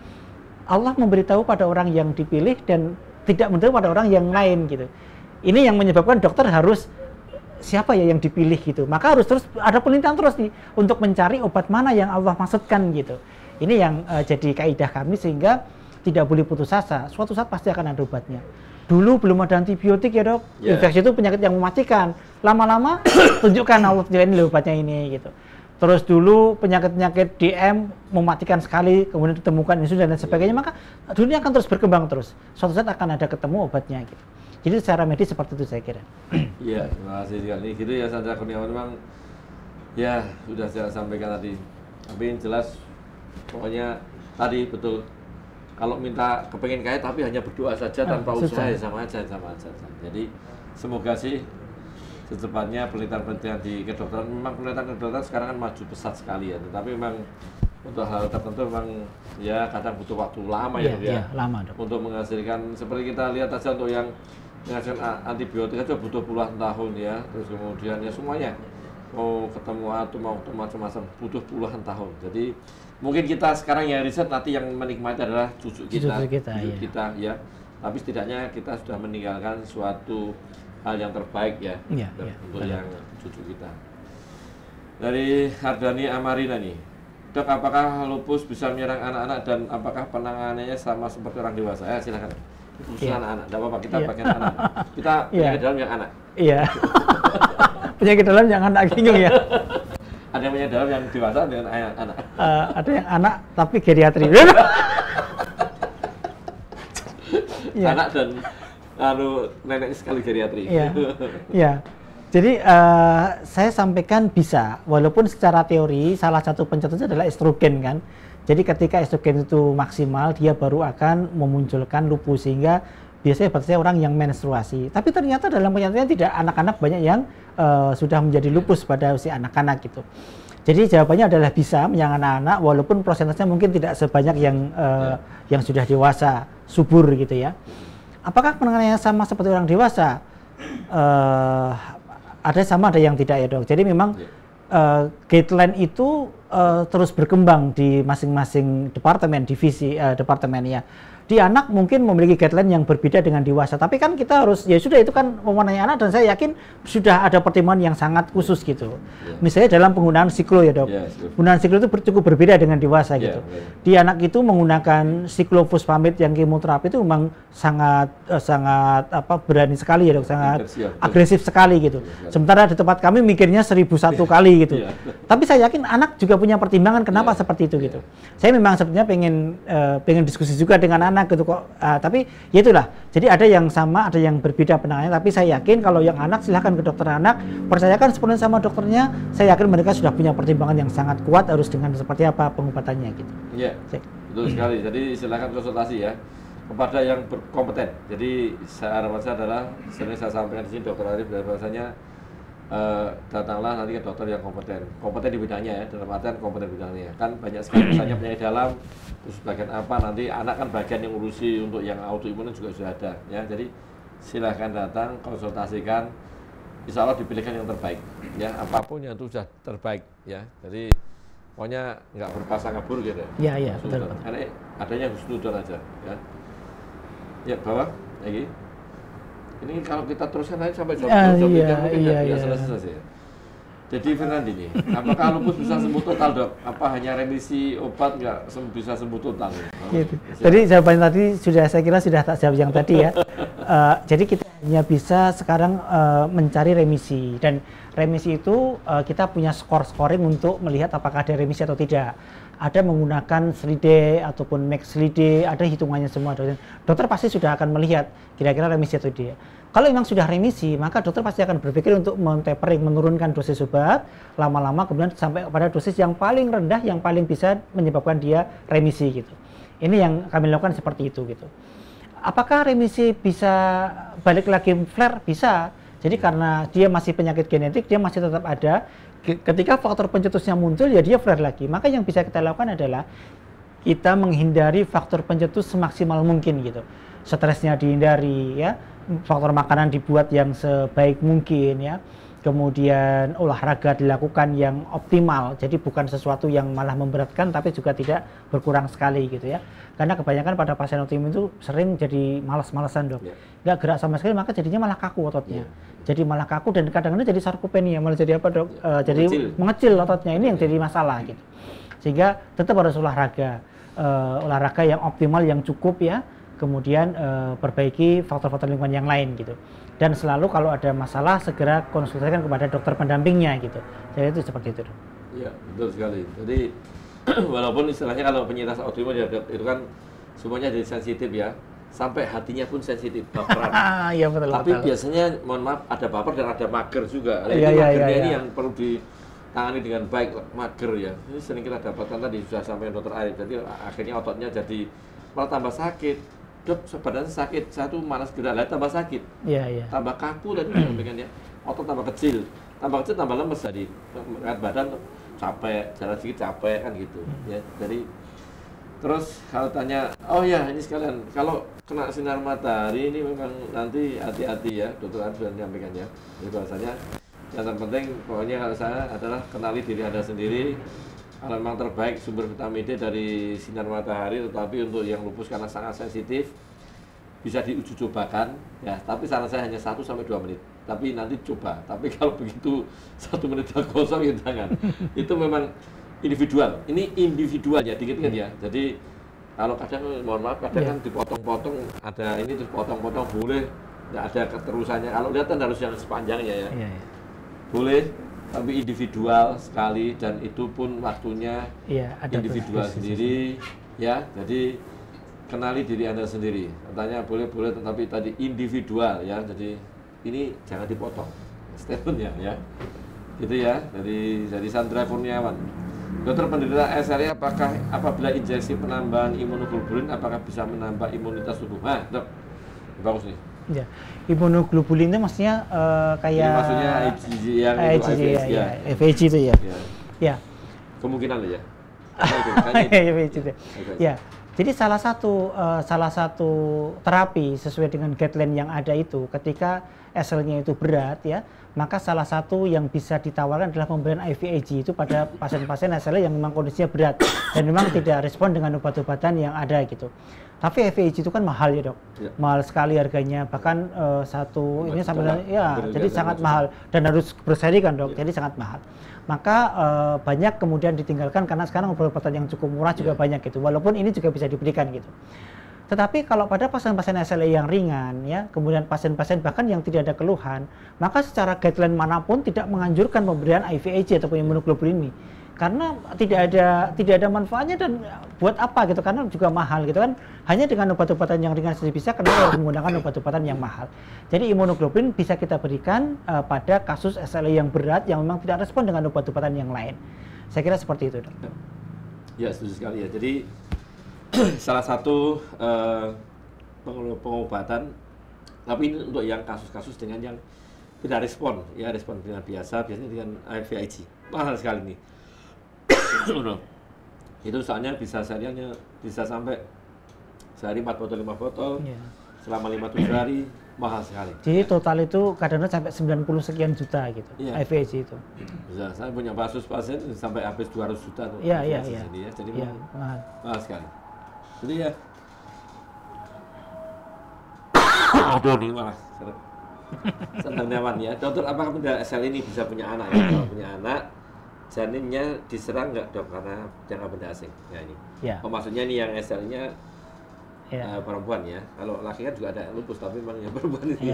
Allah memberitahu pada orang yang dipilih dan tidak memberitahu pada orang yang lain gitu. Ini yang menyebabkan dokter harus siapa ya yang dipilih gitu. Maka harus terus ada penelitian terus nih untuk mencari obat mana yang Allah maksudkan gitu. Ini yang jadi kaidah kami, sehingga tidak boleh putus asa, suatu saat pasti akan ada obatnya. Dulu belum ada antibiotik ya dok, infeksi itu penyakit yang mematikan. Lama-lama tunjukkan Allah ini obatnya ini gitu. Terus dulu penyakit-penyakit DM mematikan sekali, kemudian ditemukan insulin dan sebagainya, maka dunia akan terus berkembang terus. Suatu saat akan ada ketemu obatnya gitu. Jadi secara medis seperti itu saya kira. Iya, terima kasih sekali. Gitu ya Sandra Kurniawan, memang ya sudah saya sampaikan tadi. Tapi yang jelas pokoknya tadi betul. kalau minta kepengen kaya tapi hanya berdoa saja tanpa usaha ya sama aja. Jadi semoga sih secepatnya penelitian-penelitian di kedokteran, memang penelitian kedokteran sekarang kan maju pesat sekali ya, tetapi memang untuk hal tertentu memang ya kadang butuh waktu lama ya, lama, Dok. Untuk menghasilkan, seperti kita lihat aja untuk yang menghasilkan antibiotik aja butuh puluhan tahun ya, terus kemudian ya semuanya mau ketemu atom, mau ketemu macam-macam butuh puluhan tahun. Jadi mungkin kita sekarang yang riset, nanti yang menikmati adalah cucu kita ya. Tapi setidaknya kita sudah meninggalkan suatu hal yang terbaik ya, untuk yang cucu kita. Dari Hardani Amarina nih, Dok, apakah lupus bisa menyerang anak-anak dan apakah penanganannya sama seperti orang dewasa? Ya silakan. Khusus anak-anak, tidak apa-apa, kita bagian anak. Kita penyakit dalam yang anak. Iya. Penyakit dalam yang anak bingung ya. Ada yang penyakit dalam yang dewasa dengan anak. Ada yang anak tapi geriatri. Anak dan nenek sekali geriatri. Iya. Jadi saya sampaikan bisa, walaupun secara teori salah satu pencetusnya adalah estrogen kan. Jadi ketika estrogen itu maksimal, dia baru akan memunculkan lupus, sehingga biasanya batasnya orang yang menstruasi. Tapi ternyata dalam kenyataannya tidak, anak-anak banyak yang sudah menjadi lupus pada usia anak-anak gitu. Jadi jawabannya adalah bisa menyerang anak-anak, walaupun prosentasenya mungkin tidak sebanyak yang sudah dewasa, subur gitu ya. Apakah penanganannya sama seperti orang dewasa? Ada sama, ada yang tidak ya, Dok. Jadi memang guideline itu terus berkembang di masing-masing departemen, divisi departemen ya. Di anak mungkin memiliki guideline yang berbeda dengan dewasa, tapi kan kita harus, ya sudah itu kan mewarnai anak, dan saya yakin sudah ada pertimbangan yang sangat khusus gitu. Misalnya dalam penggunaan siklo ya, Dok. Penggunaan siklo itu cukup berbeda dengan dewasa gitu. Di anak itu menggunakan siklofosfamid yang kemoterapi itu memang sangat berani sekali ya, Dok, sangat agresif sekali gitu. Sementara di tempat kami mikirnya 1001 kali gitu. Tapi saya yakin anak juga punya pertimbangan kenapa seperti itu gitu. Saya memang sebenarnya pengen diskusi juga dengan anak gitu kok, tapi ya itulah. Jadi ada yang sama, ada yang berbeda penanganannya, tapi saya yakin kalau yang anak silahkan ke dokter anak, percayakan sepenuhnya sama dokternya. Saya yakin mereka sudah punya pertimbangan yang sangat kuat harus dengan seperti apa pengobatannya gitu. Iya, betul sekali. Jadi silahkan konsultasi ya kepada yang berkompeten. Jadi harapan saya adalah, sering saya sampaikan di sini, Dokter Arif, bahwasanya datanglah nanti ke dokter yang kompeten di bidangnya ya, dalam artian kompeten bidangnya. Kan banyak sekali misalnya penyakit dalam, terus bagian apa, nanti anak kan bagian yang ngurusi untuk yang autoimun juga sudah ada ya. Jadi silahkan datang, konsultasikan, insya Allah dipilihkan yang terbaik ya, apapun yang itu sudah terbaik ya. Jadi pokoknya nggak berprasangka buruk gitu. Iya, betul. Karena adanya husnudon aja ya. Ya, bawah lagi. Ini kalau kita teruskan lagi sampai jam 23 mungkin tidak selesai ya. Jadi Fernandi nih, apakah lupus bisa sembuh total, Dok? Apa hanya remisi obat nggak bisa sembuh total? Gitu. Jadi jawaban tadi saya kira sudah tak jawab yang tadi ya. Jadi kita hanya bisa sekarang mencari remisi, dan remisi itu kita punya scoring untuk melihat apakah ada remisi atau tidak. Ada menggunakan SLIDE ataupun MAC-SLIDE, ada hitungannya semua. Dokter pasti sudah akan melihat kira-kira remisi atau tidak. Kalau memang sudah remisi, maka dokter pasti akan berpikir untuk men-tapering, menurunkan dosis obat lama-lama, kemudian sampai pada dosis yang paling rendah, yang paling bisa menyebabkan dia remisi gitu. Ini yang kami lakukan seperti itu gitu. Apakah remisi bisa balik lagi flare? Bisa. Jadi karena dia masih penyakit genetik, dia masih tetap ada. Ketika faktor pencetusnya muncul, ya dia flare lagi. Maka yang bisa kita lakukan adalah kita menghindari faktor pencetus semaksimal mungkin gitu. Stresnya dihindari ya, faktor makanan dibuat yang sebaik mungkin ya. Kemudian olahraga dilakukan yang optimal, jadi bukan sesuatu yang malah memberatkan tapi juga tidak berkurang sekali gitu ya. Karena kebanyakan pada pasien autoimun itu sering jadi malas-malasan, Dok. Nggak gerak sama sekali, maka jadinya malah kaku ototnya. Jadi malah kaku, dan kadang-kadang jadi sarkopenia, malah jadi apa, Dok? Jadi mengecil ototnya, ini yang jadi masalah gitu. Sehingga tetap harus olahraga yang optimal, yang cukup ya. Kemudian perbaiki faktor-faktor lingkungan yang lain gitu. Dan selalu kalau ada masalah segera konsultasikan kepada dokter pendampingnya gitu. Jadi itu seperti itu. Iya, betul sekali. Jadi walaupun istilahnya kalau penyintas autoimun ya, itu kan semuanya jadi sensitif ya. Sampai hatinya pun sensitif, baperan. Iya, betul. Tapi biasanya mohon maaf ada baper dan ada mager juga. Magernya ini yang perlu ditangani dengan baik, mager ya. Ini sering kita dapatkan tadi sudah sampai dokter Arif. Jadi akhirnya ototnya jadi malah tambah sakit. Dok, badan sakit, satu malas gerak, lah tambah sakit. Iya. Tambah kaku tadi sampaikan ya. Otot tambah kecil tambah lemes tadi. Angkat badan capek, jalan sedikit capek kan gitu. Ya, jadi terus kalau tanya, oh ya ini sekalian, kalau kena sinar matahari ini memang nanti hati-hati ya, dokter Adi sudah menyampaikan ya. Jadi bahasanya yang terpenting pokoknya kalau saya adalah kenali diri Anda sendiri. Kalau memang terbaik sumber vitamin D dari sinar matahari, tetapi untuk yang lupus karena sangat sensitif bisa diuji cobakan ya, tapi saran saya hanya 1 sampai 2 menit. Tapi nanti coba. Tapi kalau begitu 1 menit kosong ya jangan. Itu memang individual. Ini individual ya, dikit-dikit ya. Jadi kalau kadang mohon maaf kadang kan dipotong-potong, ada ini terus potong-potong boleh, nggak ada keterusannya. Kalau lihat kan harus yang sepanjangnya ya. Boleh, tapi individual sekali dan itu pun waktunya ada individual sendiri ya. Jadi kenali diri Anda sendiri. Katanya boleh tetapi tadi individual ya. Jadi ini jangan dipotong statementnya ya. Gitu ya. Dari Sandra Kurniawan. Dokter, penderita SLE apakah apabila injeksi penambahan imunoglobulin apakah bisa menambah imunitas tubuh? Nah, dok, bagus nih. Ya, imunoglobulin itu maksudnya kayak ini maksudnya IgG yang IgG ya, FAG itu ya. Ya. Kemungkinan ya. Ya. Jadi salah satu terapi sesuai dengan guideline yang ada itu ketika SL-nya itu berat ya, maka salah satu yang bisa ditawarkan adalah pemberian IVIG itu pada pasien-pasien SL yang memang kondisinya berat dan memang tidak respon dengan obat-obatan yang ada gitu. Tapi IVIG itu kan mahal ya dok, mahal sekali harganya, bahkan ini sampai ya, jadi sangat mahal dan harus berseri kan dok, jadi sangat mahal. Maka banyak kemudian ditinggalkan karena sekarang obat-obatan yang cukup murah juga banyak gitu, walaupun ini juga bisa diberikan gitu. Tetapi kalau pada pasien-pasien SLE yang ringan ya, kemudian pasien-pasien bahkan yang tidak ada keluhan, maka secara guideline manapun tidak menganjurkan pemberian IVIG ataupun imunoglobulin ini. Karena tidak ada manfaatnya dan buat apa gitu, karena juga mahal gitu kan. Hanya dengan obat-obatan yang ringan saja bisa, karena harus menggunakan obat-obatan yang mahal. Jadi imunoglobulin bisa kita berikan pada kasus SLE yang berat yang memang tidak respon dengan obat-obatan yang lain. Saya kira seperti itu, dok. Ya, setuju sekali ya. Jadi salah satu pengobatan, tapi ini untuk yang kasus-kasus dengan yang tidak respon, ya respon dengan biasanya dengan IVIG. Mahal sekali nih. Itu soalnya bisa sehariannya bisa sampai sehari 4 botol 5 botol selama 5-7 hari, mahal sekali. Jadi total itu kadang-kadang sampai 90 sekian juta gitu, IVIG itu. Bisa, saya punya kasus pasien sampai habis 200 juta tuh. Iya. Jadi mahal sekali. Jadi ya, aduh nih malah senang nyaman ya. Dokter, apakah penderita SL ini bisa punya anak ya? Kalau punya anak, janinnya diserang nggak dok karena jangka benda asing? Ya ini. Oh maksudnya nih yang SL-nya perempuan ya. Kalau laki kan juga ada lupus, tapi memang yang perempuan ini.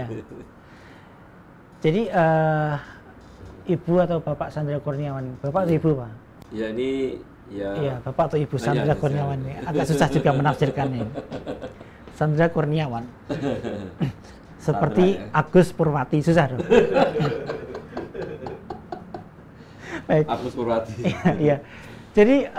Jadi ibu atau bapak Sandra Kurniawan, bapak atau ibu pak? Ya ini. Iya, bapak atau ibu Sandra Kurniawan ini agak susah juga menafsirkannya. Sandra Kurniawan, seperti Agus Purwati, susah dong. Baik. Agus Purwati. Iya. Jadi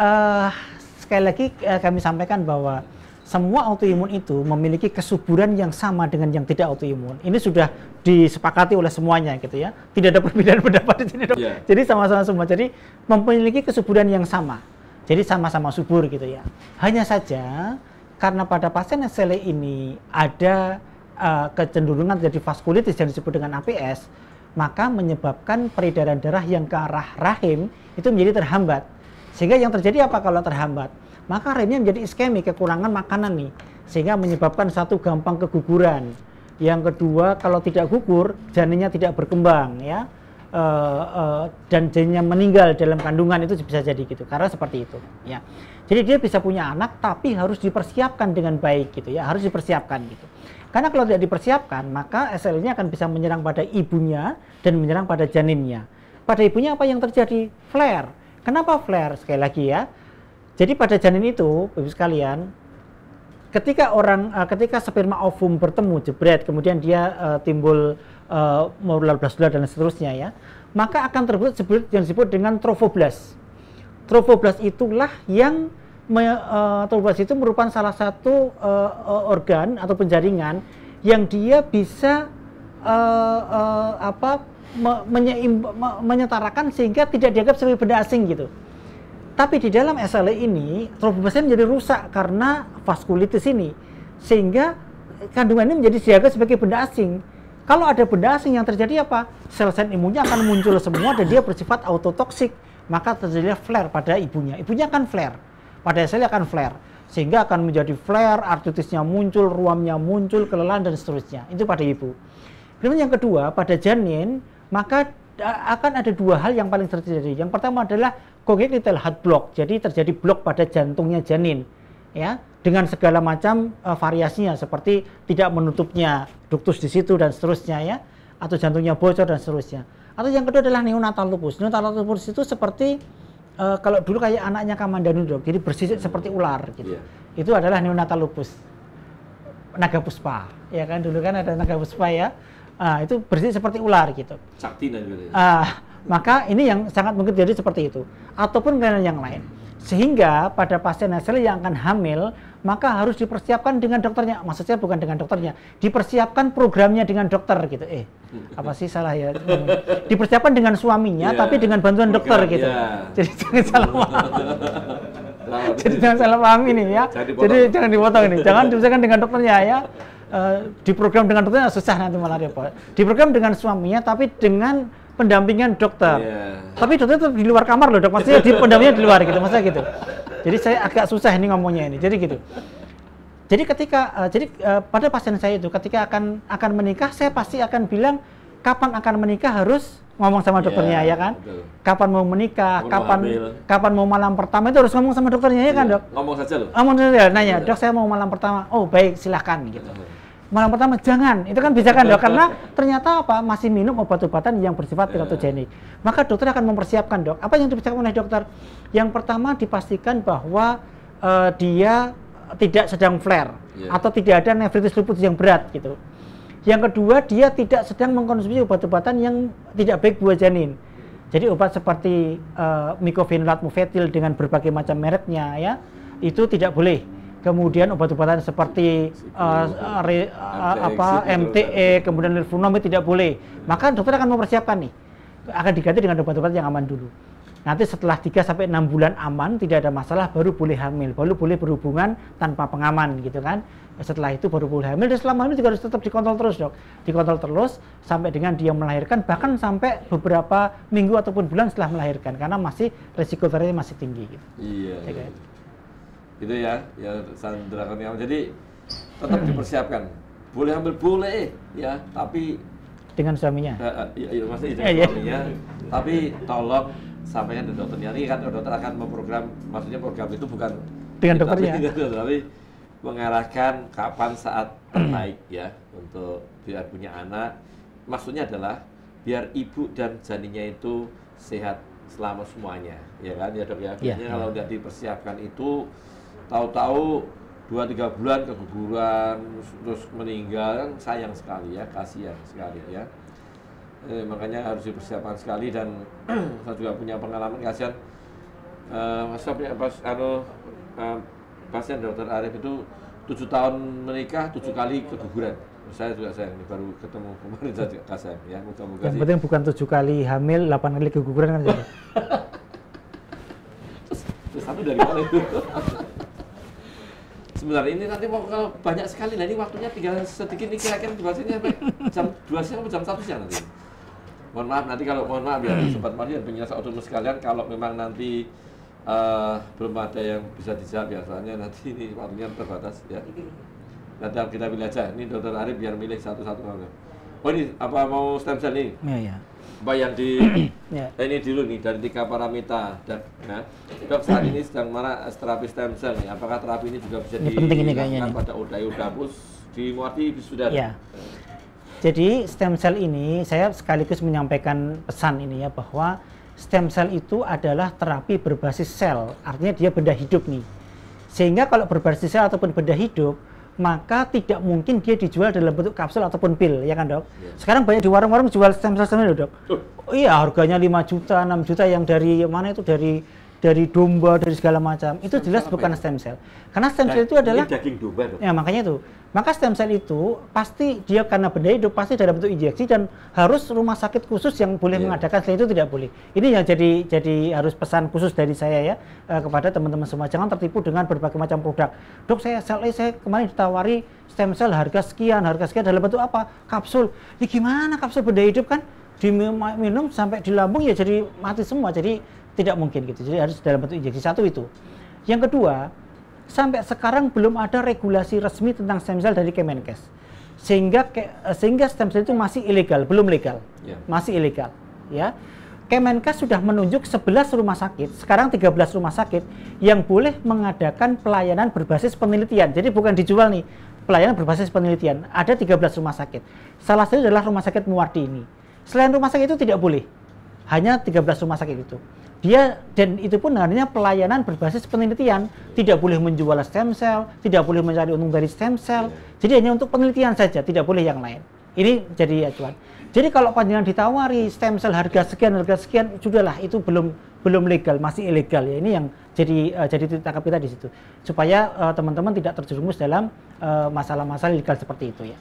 sekali lagi kami sampaikan bahwa semua autoimun itu memiliki kesuburan yang sama dengan yang tidak autoimun. Ini sudah disepakati oleh semuanya gitu ya. Tidak ada perbedaan pendapat di sini dok. Jadi sama-sama semua. Jadi memiliki kesuburan yang sama. Jadi sama-sama subur gitu ya. Hanya saja karena pada pasien SLE ini ada kecenderungan jadi vaskulitis yang disebut dengan APS, maka menyebabkan peredaran darah yang ke arah rahim itu menjadi terhambat. Sehingga yang terjadi apa kalau terhambat? Maka rahimnya menjadi iskemi, kekurangan makanan nih. Sehingga menyebabkan satu gampang keguguran. Yang kedua, kalau tidak gugur, janinnya tidak berkembang ya. Dan janinnya meninggal dalam kandungan itu bisa jadi gitu, karena seperti itu ya. Jadi dia bisa punya anak tapi harus dipersiapkan dengan baik gitu ya, harus dipersiapkan gitu. Karena kalau tidak dipersiapkan maka SLE-nya akan bisa menyerang pada ibunya dan menyerang pada janinnya. Pada ibunya apa yang terjadi? Flare. Kenapa flare? Sekali lagi ya. Jadi pada janin itu, Bapak sekalian, ketika sperma ovum bertemu jebret, kemudian dia timbul blastula dan seterusnya ya, maka akan terbentuk yang disebut dengan trofoblast. Trofoblast itulah yang turbulence itu merupakan salah satu organ atau penjaringan yang dia bisa menyetarakan sehingga tidak dianggap sebagai benda asing gitu. Tapi di dalam SLE ini trombositnya menjadi rusak karena vaskulitis ini, sehingga kandungan ini menjadi dianggap sebagai benda asing. Kalau ada benda asing yang terjadi apa? Sel-sel imunnya akan muncul semua dan dia bersifat autotoksik, maka terjadi flare pada ibunya. Ibunya akan flare, pada SLE akan flare, sehingga akan menjadi flare, artritisnya muncul, ruamnya muncul, kelelahan dan seterusnya. Itu pada ibu. Kemudian yang kedua, pada janin, maka akan ada dua hal yang paling terjadi. Yang pertama adalah congenital heart block, jadi terjadi blok pada jantungnya janin, ya, dengan segala macam variasinya seperti tidak menutupnya ductus di situ dan seterusnya, ya, atau jantungnya bocor dan seterusnya. Atau yang kedua adalah neonatal lupus. Neonatal lupus itu seperti kalau dulu kayak anaknya Kamandanu, Dok, jadi bersisik seperti ular, gitu. Yeah. Itu adalah neonatal lupus. Naga puspa, ya kan, dulu kan ada naga puspa, ya. Itu bersih seperti ular gitu. Sakti dan gitu ya. Maka ini yang sangat mungkin jadi seperti itu, ataupun kelainan yang lain. Sehingga pada pasien SLE yang akan hamil, maka harus dipersiapkan dengan dokternya. Maksudnya bukan dengan dokternya, dipersiapkan programnya dengan dokter gitu. Apa sih salah ya? Dipersiapkan dengan suaminya, tapi dengan bantuan dokter gitu. Jadi jangan salah paham. Jadi jangan salah paham ini ya. Jadi jangan dipotong ini. Jangan dipersiapkan dengan dokternya ya. Diprogram dengan dokternya susah nanti malah repot. Diprogram dengan suaminya tapi dengan pendampingan dokter. Tapi dokter itu di luar kamar loh, Dok. Maksudnya di pendampingnya di luar gitu, maksudnya gitu. Jadi saya agak susah ini ngomongnya ini. Jadi gitu. Jadi ketika pada pasien saya itu ketika akan menikah, saya pasti akan bilang kapan akan menikah harus ngomong sama dokternya, ya kan? Betul. Kapan mau menikah, kapan mau malam pertama itu harus ngomong sama dokternya, ya kan, Dok? Ngomong saja loh. Ngomong saja, nanya, Dok saya mau malam pertama. Oh baik, silahkan gitu. Malam pertama jangan, itu kan bisa kan, Dok, karena ternyata apa, masih minum obat-obatan yang bersifat teratogenik. Maka dokter akan mempersiapkan, Dok. Apa yang dipersiapkan oleh dokter? Yang pertama dipastikan bahwa dia tidak sedang flare atau tidak ada nefritis lupus yang berat gitu. Yang kedua, dia tidak sedang mengkonsumsi obat-obatan yang tidak baik buat janin. Jadi obat seperti mycophenolate mofetil dengan berbagai macam mereknya, ya, itu tidak boleh. Kemudian obat-obatan seperti MTE, kemudian lirflunomid tidak boleh. Maka dokter akan mempersiapkan nih, akan diganti dengan obat-obatan yang aman dulu. Nanti setelah 3-6 bulan aman, tidak ada masalah, baru boleh hamil, baru boleh berhubungan tanpa pengaman gitu kan. Setelah itu baru boleh hamil, dan selama ini juga harus tetap dikontrol terus, Dok. Dikontrol terus sampai dengan dia melahirkan, bahkan sampai beberapa minggu ataupun bulan setelah melahirkan, karena masih resiko variannya masih tinggi gitu. Iya. Itu ya Sandra Kurniawan. Jadi tetap dipersiapkan. Boleh hamil boleh ya, tapi dengan suaminya. Iya, maksudnya dengan suaminya. Tapi tolong sampaikan ke dokternya. Ini kan dokter akan memprogram, maksudnya program itu bukan dengan dokternya, tapi mengarahkan kapan saat terbaik ya untuk biar punya anak. Maksudnya adalah biar ibu dan janinnya itu sehat selama semuanya, ya kan ya, Dok ya. Biasanya kalau udah dipersiapkan itu tahu-tahu 2-3 bulan keguguran terus meninggal, kan sayang sekali ya, kasihan sekali ya. Makanya harus dipersiapkan sekali. Dan saya juga punya pengalaman kasihan, pasien Dokter Arif itu 7 tahun menikah, 7 kali keguguran. Saya juga sayang, ini baru ketemu kemarin saja kasihan ya. Mudah-mudahan yang penting bukan 7 kali hamil, 8 kali keguguran kan. Terus satu dari mana itu? Sebenarnya ini nanti kalau banyak sekali, nah ini waktunya tinggal sedikit nih, kira-kira dibahasnya sampai jam 2 siang atau jam 1 siang nanti. Mohon maaf nanti kalau ya sobat Mari dan penyelesaian otomus sekalian, kalau memang nanti belum ada yang bisa dijawab ya, soalnya nanti ini waktunya terbatas ya. Nanti kita pilih aja, ini Dokter Arif biar milih satu-satu. Oh ini apa mau stem cell ini? Iya. Apa yang di ini dulu nih dari Tika Paramita. Dan Dok saat ini sedang mana terapi stem cell nih? Apakah terapi ini juga bisa dilakukan pada Udapus di Muarti sudah? Ya. Jadi stem cell ini saya sekaligus menyampaikan pesan ini ya, bahwa stem cell itu adalah terapi berbasis sel, artinya dia benda hidup nih. Sehingga kalau berbasis sel ataupun benda hidup, maka tidak mungkin dia dijual dalam bentuk kapsul ataupun pil, ya kan, Dok? Sekarang banyak di warung-warung jual stem cell, Dok. Oh iya, harganya 5 juta, 6 juta yang dari mana itu, dari dari domba, dari segala macam, itu jelas bukan stem cell. Karena stem cell itu adalah daging domba, dok. Ya, makanya itu. Maka stem cell itu pasti dia karena benda hidup pasti dalam bentuk injeksi dan harus rumah sakit khusus yang boleh mengadakan, selain itu tidak boleh. Ini yang jadi harus pesan khusus dari saya ya kepada teman-teman semua, jangan tertipu dengan berbagai macam produk. Dok, saya kemarin ditawari stem cell harga sekian dalam bentuk apa? Kapsul. Ya gimana kapsul benda hidup kan? Diminum sampai di lambung ya jadi mati semua. Jadi tidak mungkin gitu. Jadi harus dalam bentuk injeksi. Satu itu. Yang kedua, sampai sekarang belum ada regulasi resmi tentang stem cell dari Kemenkes. Sehingga stem cell itu masih ilegal, belum legal. Masih ilegal, ya. Kemenkes sudah menunjuk 11 rumah sakit, sekarang 13 rumah sakit yang boleh mengadakan pelayanan berbasis penelitian. Jadi bukan dijual nih, pelayanan berbasis penelitian. Ada 13 rumah sakit. Salah satu adalah rumah sakit Muwardi ini. Selain rumah sakit itu tidak boleh. Hanya 13 rumah sakit itu. Dan itu pun hanya pelayanan berbasis penelitian, tidak boleh menjual stem cell, tidak boleh mencari untung dari stem cell. Jadi hanya untuk penelitian saja, tidak boleh yang lain. Ini jadi acuan. Jadi kalau panjenengan ditawari stem cell harga sekian, sudahlah itu belum legal, masih ilegal ya. Ini yang jadi titik tangkap kita di situ. Supaya teman-teman tidak terjerumus dalam masalah-masalah ilegal seperti itu ya.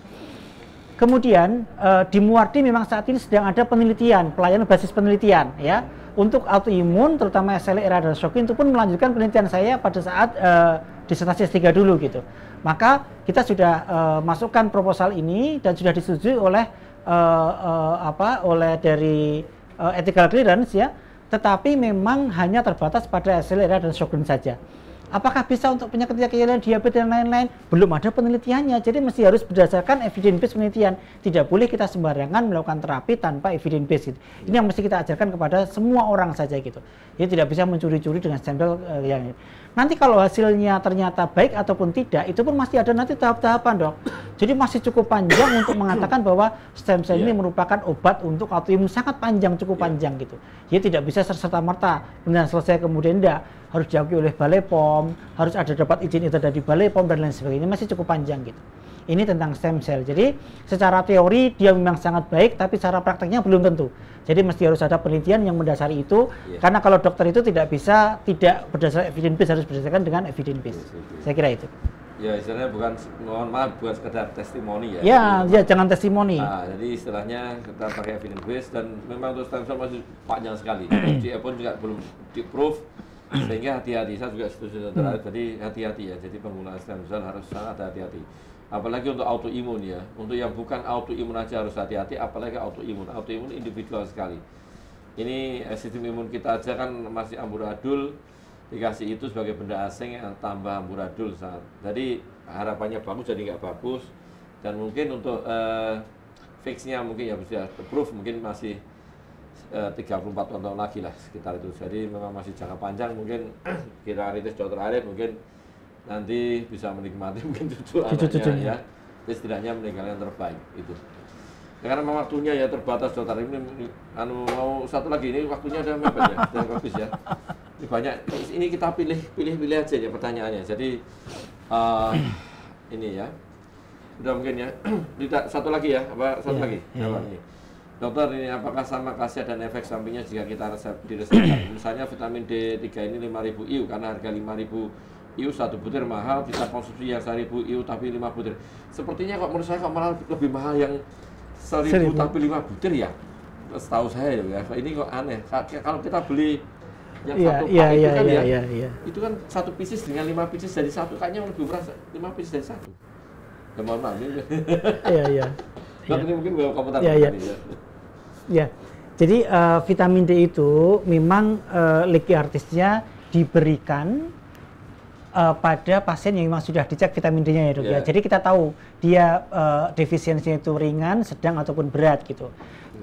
Kemudian di Muwardi memang saat ini sedang ada penelitian, pelayanan basis penelitian ya. Untuk autoimun, terutama SLE, RA, dan Sjögren itu pun melanjutkan penelitian saya pada saat disertasi S3 dulu gitu. Maka kita sudah masukkan proposal ini dan sudah disetujui oleh dari ethical clearance ya. Tetapi memang hanya terbatas pada SLE, RA, dan Sjögren saja. Apakah bisa untuk penyakit-penyakit lain, diabetes dan lain-lain? Belum ada penelitiannya, jadi mesti harus berdasarkan evidence based penelitian. Tidak boleh kita sembarangan melakukan terapi tanpa evidence based. Gitu. Ini yang mesti kita ajarkan kepada semua orang saja gitu. Jadi tidak bisa mencuri-curi dengan stempel yang nanti kalau hasilnya ternyata baik ataupun tidak, itu pun masih ada nanti tahap-tahapan, dok. Jadi masih cukup panjang untuk mengatakan bahwa stem cell ini merupakan obat untuk autoimun, sangat panjang, cukup panjang gitu. Jadi tidak bisa serta-merta kemudian selesai kemudian tidak, harus diakui oleh Balai POM, harus ada dapat izin itu dari Balai POM dan lain sebagainya, masih cukup panjang gitu. Ini tentang stem cell. Jadi secara teori dia memang sangat baik, tapi secara prakteknya belum tentu. Jadi mesti harus ada penelitian yang mendasari itu, karena kalau dokter itu tidak bisa tidak berdasarkan evidence base, harus berdasarkan dengan evidence base. Saya kira itu. Ya istilahnya bukan sekedar testimoni ya. Ya jangan testimoni. Nah, jadi istilahnya kita pakai evidence base dan memang untuk stem cell masih panjang sekali. FDA pun juga belum di-proof, sehingga hati-hati. Saya juga setuju terakhir. Jadi hati-hati ya. Jadi penggunaan stem cell harus sangat hati-hati. Apalagi untuk autoimun ya. Untuk yang bukan autoimun aja harus hati-hati, apalagi autoimun. Autoimun individual sekali. Ini sistem imun kita aja kan masih amburadul, dikasih itu sebagai benda asing yang tambah amburadul. Jadi harapannya bagus jadi nggak bagus. Dan mungkin untuk fixnya mungkin ya bisa proof mungkin masih 34 tahun lagi lah sekitar itu. Jadi memang masih jangka panjang, mungkin kita Ritis Dr. Arif mungkin nanti bisa menikmati mungkin cucu anaknya ya. Jadi setidaknya meninggal yang terbaik itu. Ya, karena memang waktunya ya terbatas, Dr. Arif ini mau satu lagi, ini waktunya udah mepet ya, udah habis ya. Ini banyak, ini kita pilih aja ya pertanyaannya. Jadi ini ya. Udah mungkin ya. Satu lagi ya, satu lagi. Ini. Dokter, ini apakah sama khasiat dan efek sampingnya jika kita diresepkan? Misalnya vitamin D3 ini 5.000 IU, karena harga 5.000 IU satu butir mahal, bisa konsumsi yang 1.000 IU tapi 5 butir. Sepertinya kok menurut saya kok malah lebih mahal yang 1.000 tapi 5 butir ya. Setahu saya ya, ini kok aneh. Kalau kita beli yang satu pak itu kan ya, itu kan satu pieces dengan 5 pieces jadi satu, kayaknya lebih murah 5 pieces dari satu. Ya mohon maaf ini. Iya. Ini mungkin bawa komentar ini ya. Ya, jadi vitamin D itu memang leki artisnya diberikan pada pasien yang memang sudah dicek vitamin D-nya ya dok ya. Jadi kita tahu dia defisiensinya itu ringan, sedang ataupun berat gitu.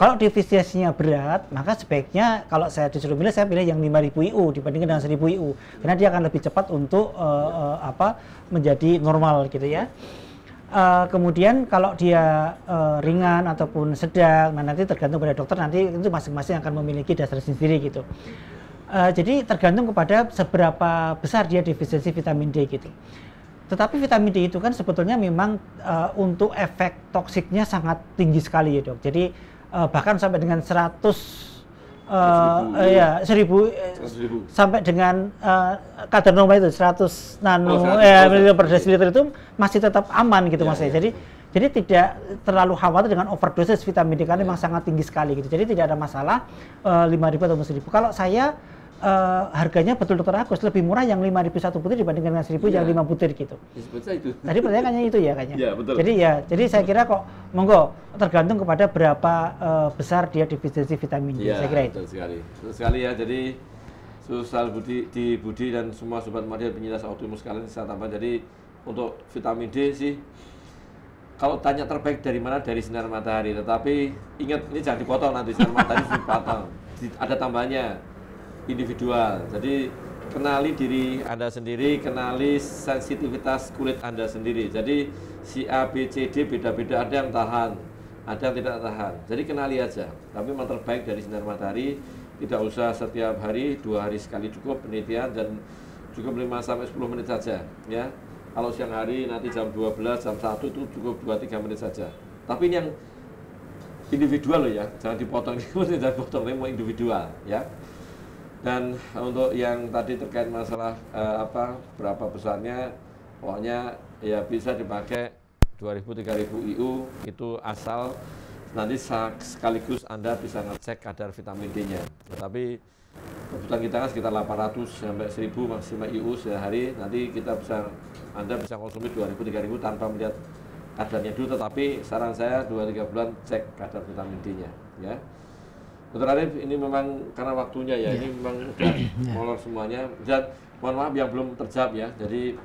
Kalau defisiensinya berat, maka sebaiknya kalau saya disuruh pilih, saya pilih yang 5.000 IU dibandingkan dengan 1.000 IU, karena dia akan lebih cepat untuk menjadi normal gitu ya. Kemudian kalau dia ringan ataupun sedang, nah nanti tergantung pada dokter, nanti itu masing-masing akan memiliki dasar sendiri gitu. Jadi tergantung kepada seberapa besar dia defisiensi vitamin D gitu. Tetapi vitamin D itu kan sebetulnya memang untuk efek toksiknya sangat tinggi sekali ya dok. Jadi bahkan sampai dengan 100 ya 1000 sampai dengan kadar normal itu 100 ml per desiliter itu masih tetap aman gitu Mas. Jadi tidak terlalu khawatir dengan overdosis vitamin D karena memang sangat tinggi sekali gitu. Jadi tidak ada masalah 5.000 atau 1.000. Kalau saya harganya betul Dokter Agus lebih murah yang 5.000 satu butir dibandingkan dengan 1.000 yang 5 butir gitu. Itu. Tadi pertanyaannya itu ya kayaknya. Ya, betul. Jadi saya kira kok monggo tergantung kepada berapa besar dia definisi vitamin D. Saya kira itu. Betul sekali ya. Jadi Sosial Budi dan semua sobat Madian penyintas autoimun sekalian saya tambah. Jadi untuk vitamin D sih kalau tanya terbaik dari mana, dari sinar matahari. Tetapi ingat ini jangan dipotong nanti sinar matahari dipotong. Ada tambahannya. Individual. Jadi kenali diri Anda sendiri, kenali sensitivitas kulit Anda sendiri. Jadi si A, B, C, D beda-beda, ada yang tahan, ada yang tidak tahan. Jadi kenali aja. Tapi yang terbaik dari sinar matahari tidak usah setiap hari, 2 hari sekali cukup penelitian dan cukup 5-10 menit saja ya. Kalau siang hari nanti jam 12, jam 1 itu cukup 2-3 menit saja. Tapi ini yang individual loh ya, jangan dipotong, jangan dipotong, ini mau individual ya. Dan untuk yang tadi terkait masalah berapa besarnya, pokoknya ya bisa dipakai 2.000-3.000 IU itu asal nanti sekaligus Anda bisa ngecek kadar vitamin D-nya. Tetapi kebutuhan kita kan sekitar 800 sampai 1.000 maksimal IU sehari. Nanti Anda bisa konsumsi 2.000-3.000 tanpa melihat kadarnya dulu. Tetapi saran saya 2-3 bulan cek kadar vitamin D-nya ya. Dokter Arif, ini memang karena waktunya ya, ini memang udah molor semuanya. Dan mohon maaf yang belum terjawab ya. Jadi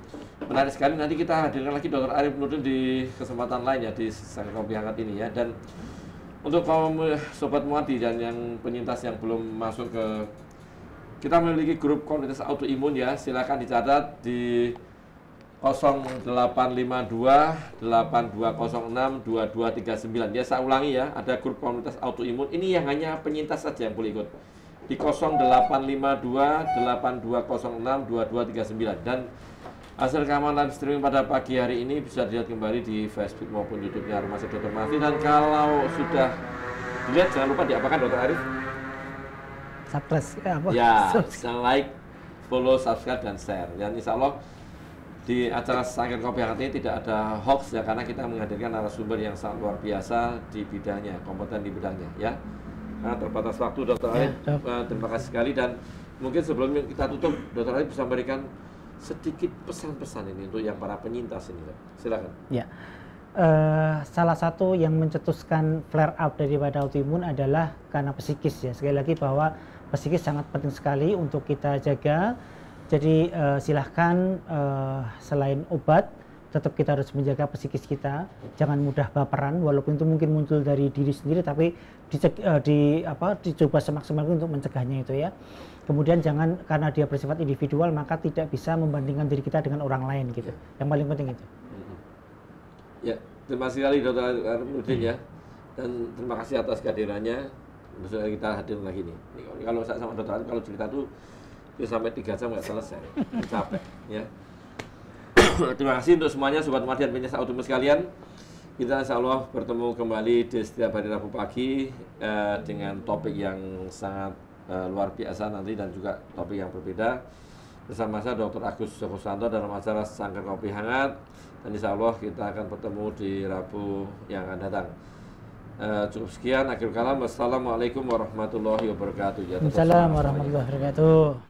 menarik sekali, nanti kita hadirkan lagi Dokter Arif Nurdin di kesempatan lain ya, di Sanggar Kopi Hangat ini ya. Dan untuk kaum Sobat Muadi dan yang penyintas yang belum masuk ke, kita memiliki grup komunitas autoimun ya, silakan dicatat di 0852 8206 2239 ya, saya ulangi ya, ada grup komunitas autoimun ini yang hanya penyintas saja yang boleh ikut di 0852 8206 2239 dan hasil rekaman live streaming pada pagi hari ini bisa dilihat kembali di Facebook maupun YouTube-nya Rumah Sakit Dr. Marty. Dan kalau sudah dilihat jangan lupa diapakan Dokter Arif? Subscribe ya, like, follow, subscribe dan share. Dan insya Allah di acara Sanggar Kopi Hangat ini tidak ada hoax ya, karena kita menghadirkan narasumber yang sangat luar biasa di bidangnya, kompeten di bidangnya ya. Karena terbatas waktu Dokter Arif, terima kasih sekali. Dan mungkin sebelum kita tutup, Dokter Arif bisa memberikan sedikit pesan-pesan ini untuk yang para penyintas ini, silakan. Ya, salah satu yang mencetuskan flare up daripada autoimun adalah karena psikis ya. Sekali lagi bahwa psikis sangat penting sekali untuk kita jaga. Jadi silahkan selain obat, tetap kita harus menjaga psikis kita. Jangan mudah baperan, walaupun itu mungkin muncul dari diri sendiri, tapi dicoba semaksimal untuk mencegahnya itu ya. Kemudian jangan karena dia bersifat individual maka tidak bisa membandingkan diri kita dengan orang lain gitu. Yang paling penting itu. Ya, terima kasih sekali Dokter Nurdin ya. Dan terima kasih atas kehadirannya. Besok kita hadir lagi nih. Kalau saya sama Dokter Arif kalau cerita tuh sampai 3 jam nggak selesai, capek ya. Terima kasih untuk semuanya Sobat Madian penyintas autoimun sekalian. Kita insya Allah bertemu kembali di setiap hari Rabu pagi dengan topik yang sangat luar biasa nanti dan juga topik yang berbeda bersama saya Dr. Agus Joko Santo dalam acara Sanggar Kopi Hangat. Dan insya Allah kita akan bertemu di Rabu yang akan datang. Cukup sekian, akhir kalam. Wassalamualaikum warahmatullahi wabarakatuh. Assalamualaikum warahmatullahi wabarakatuh.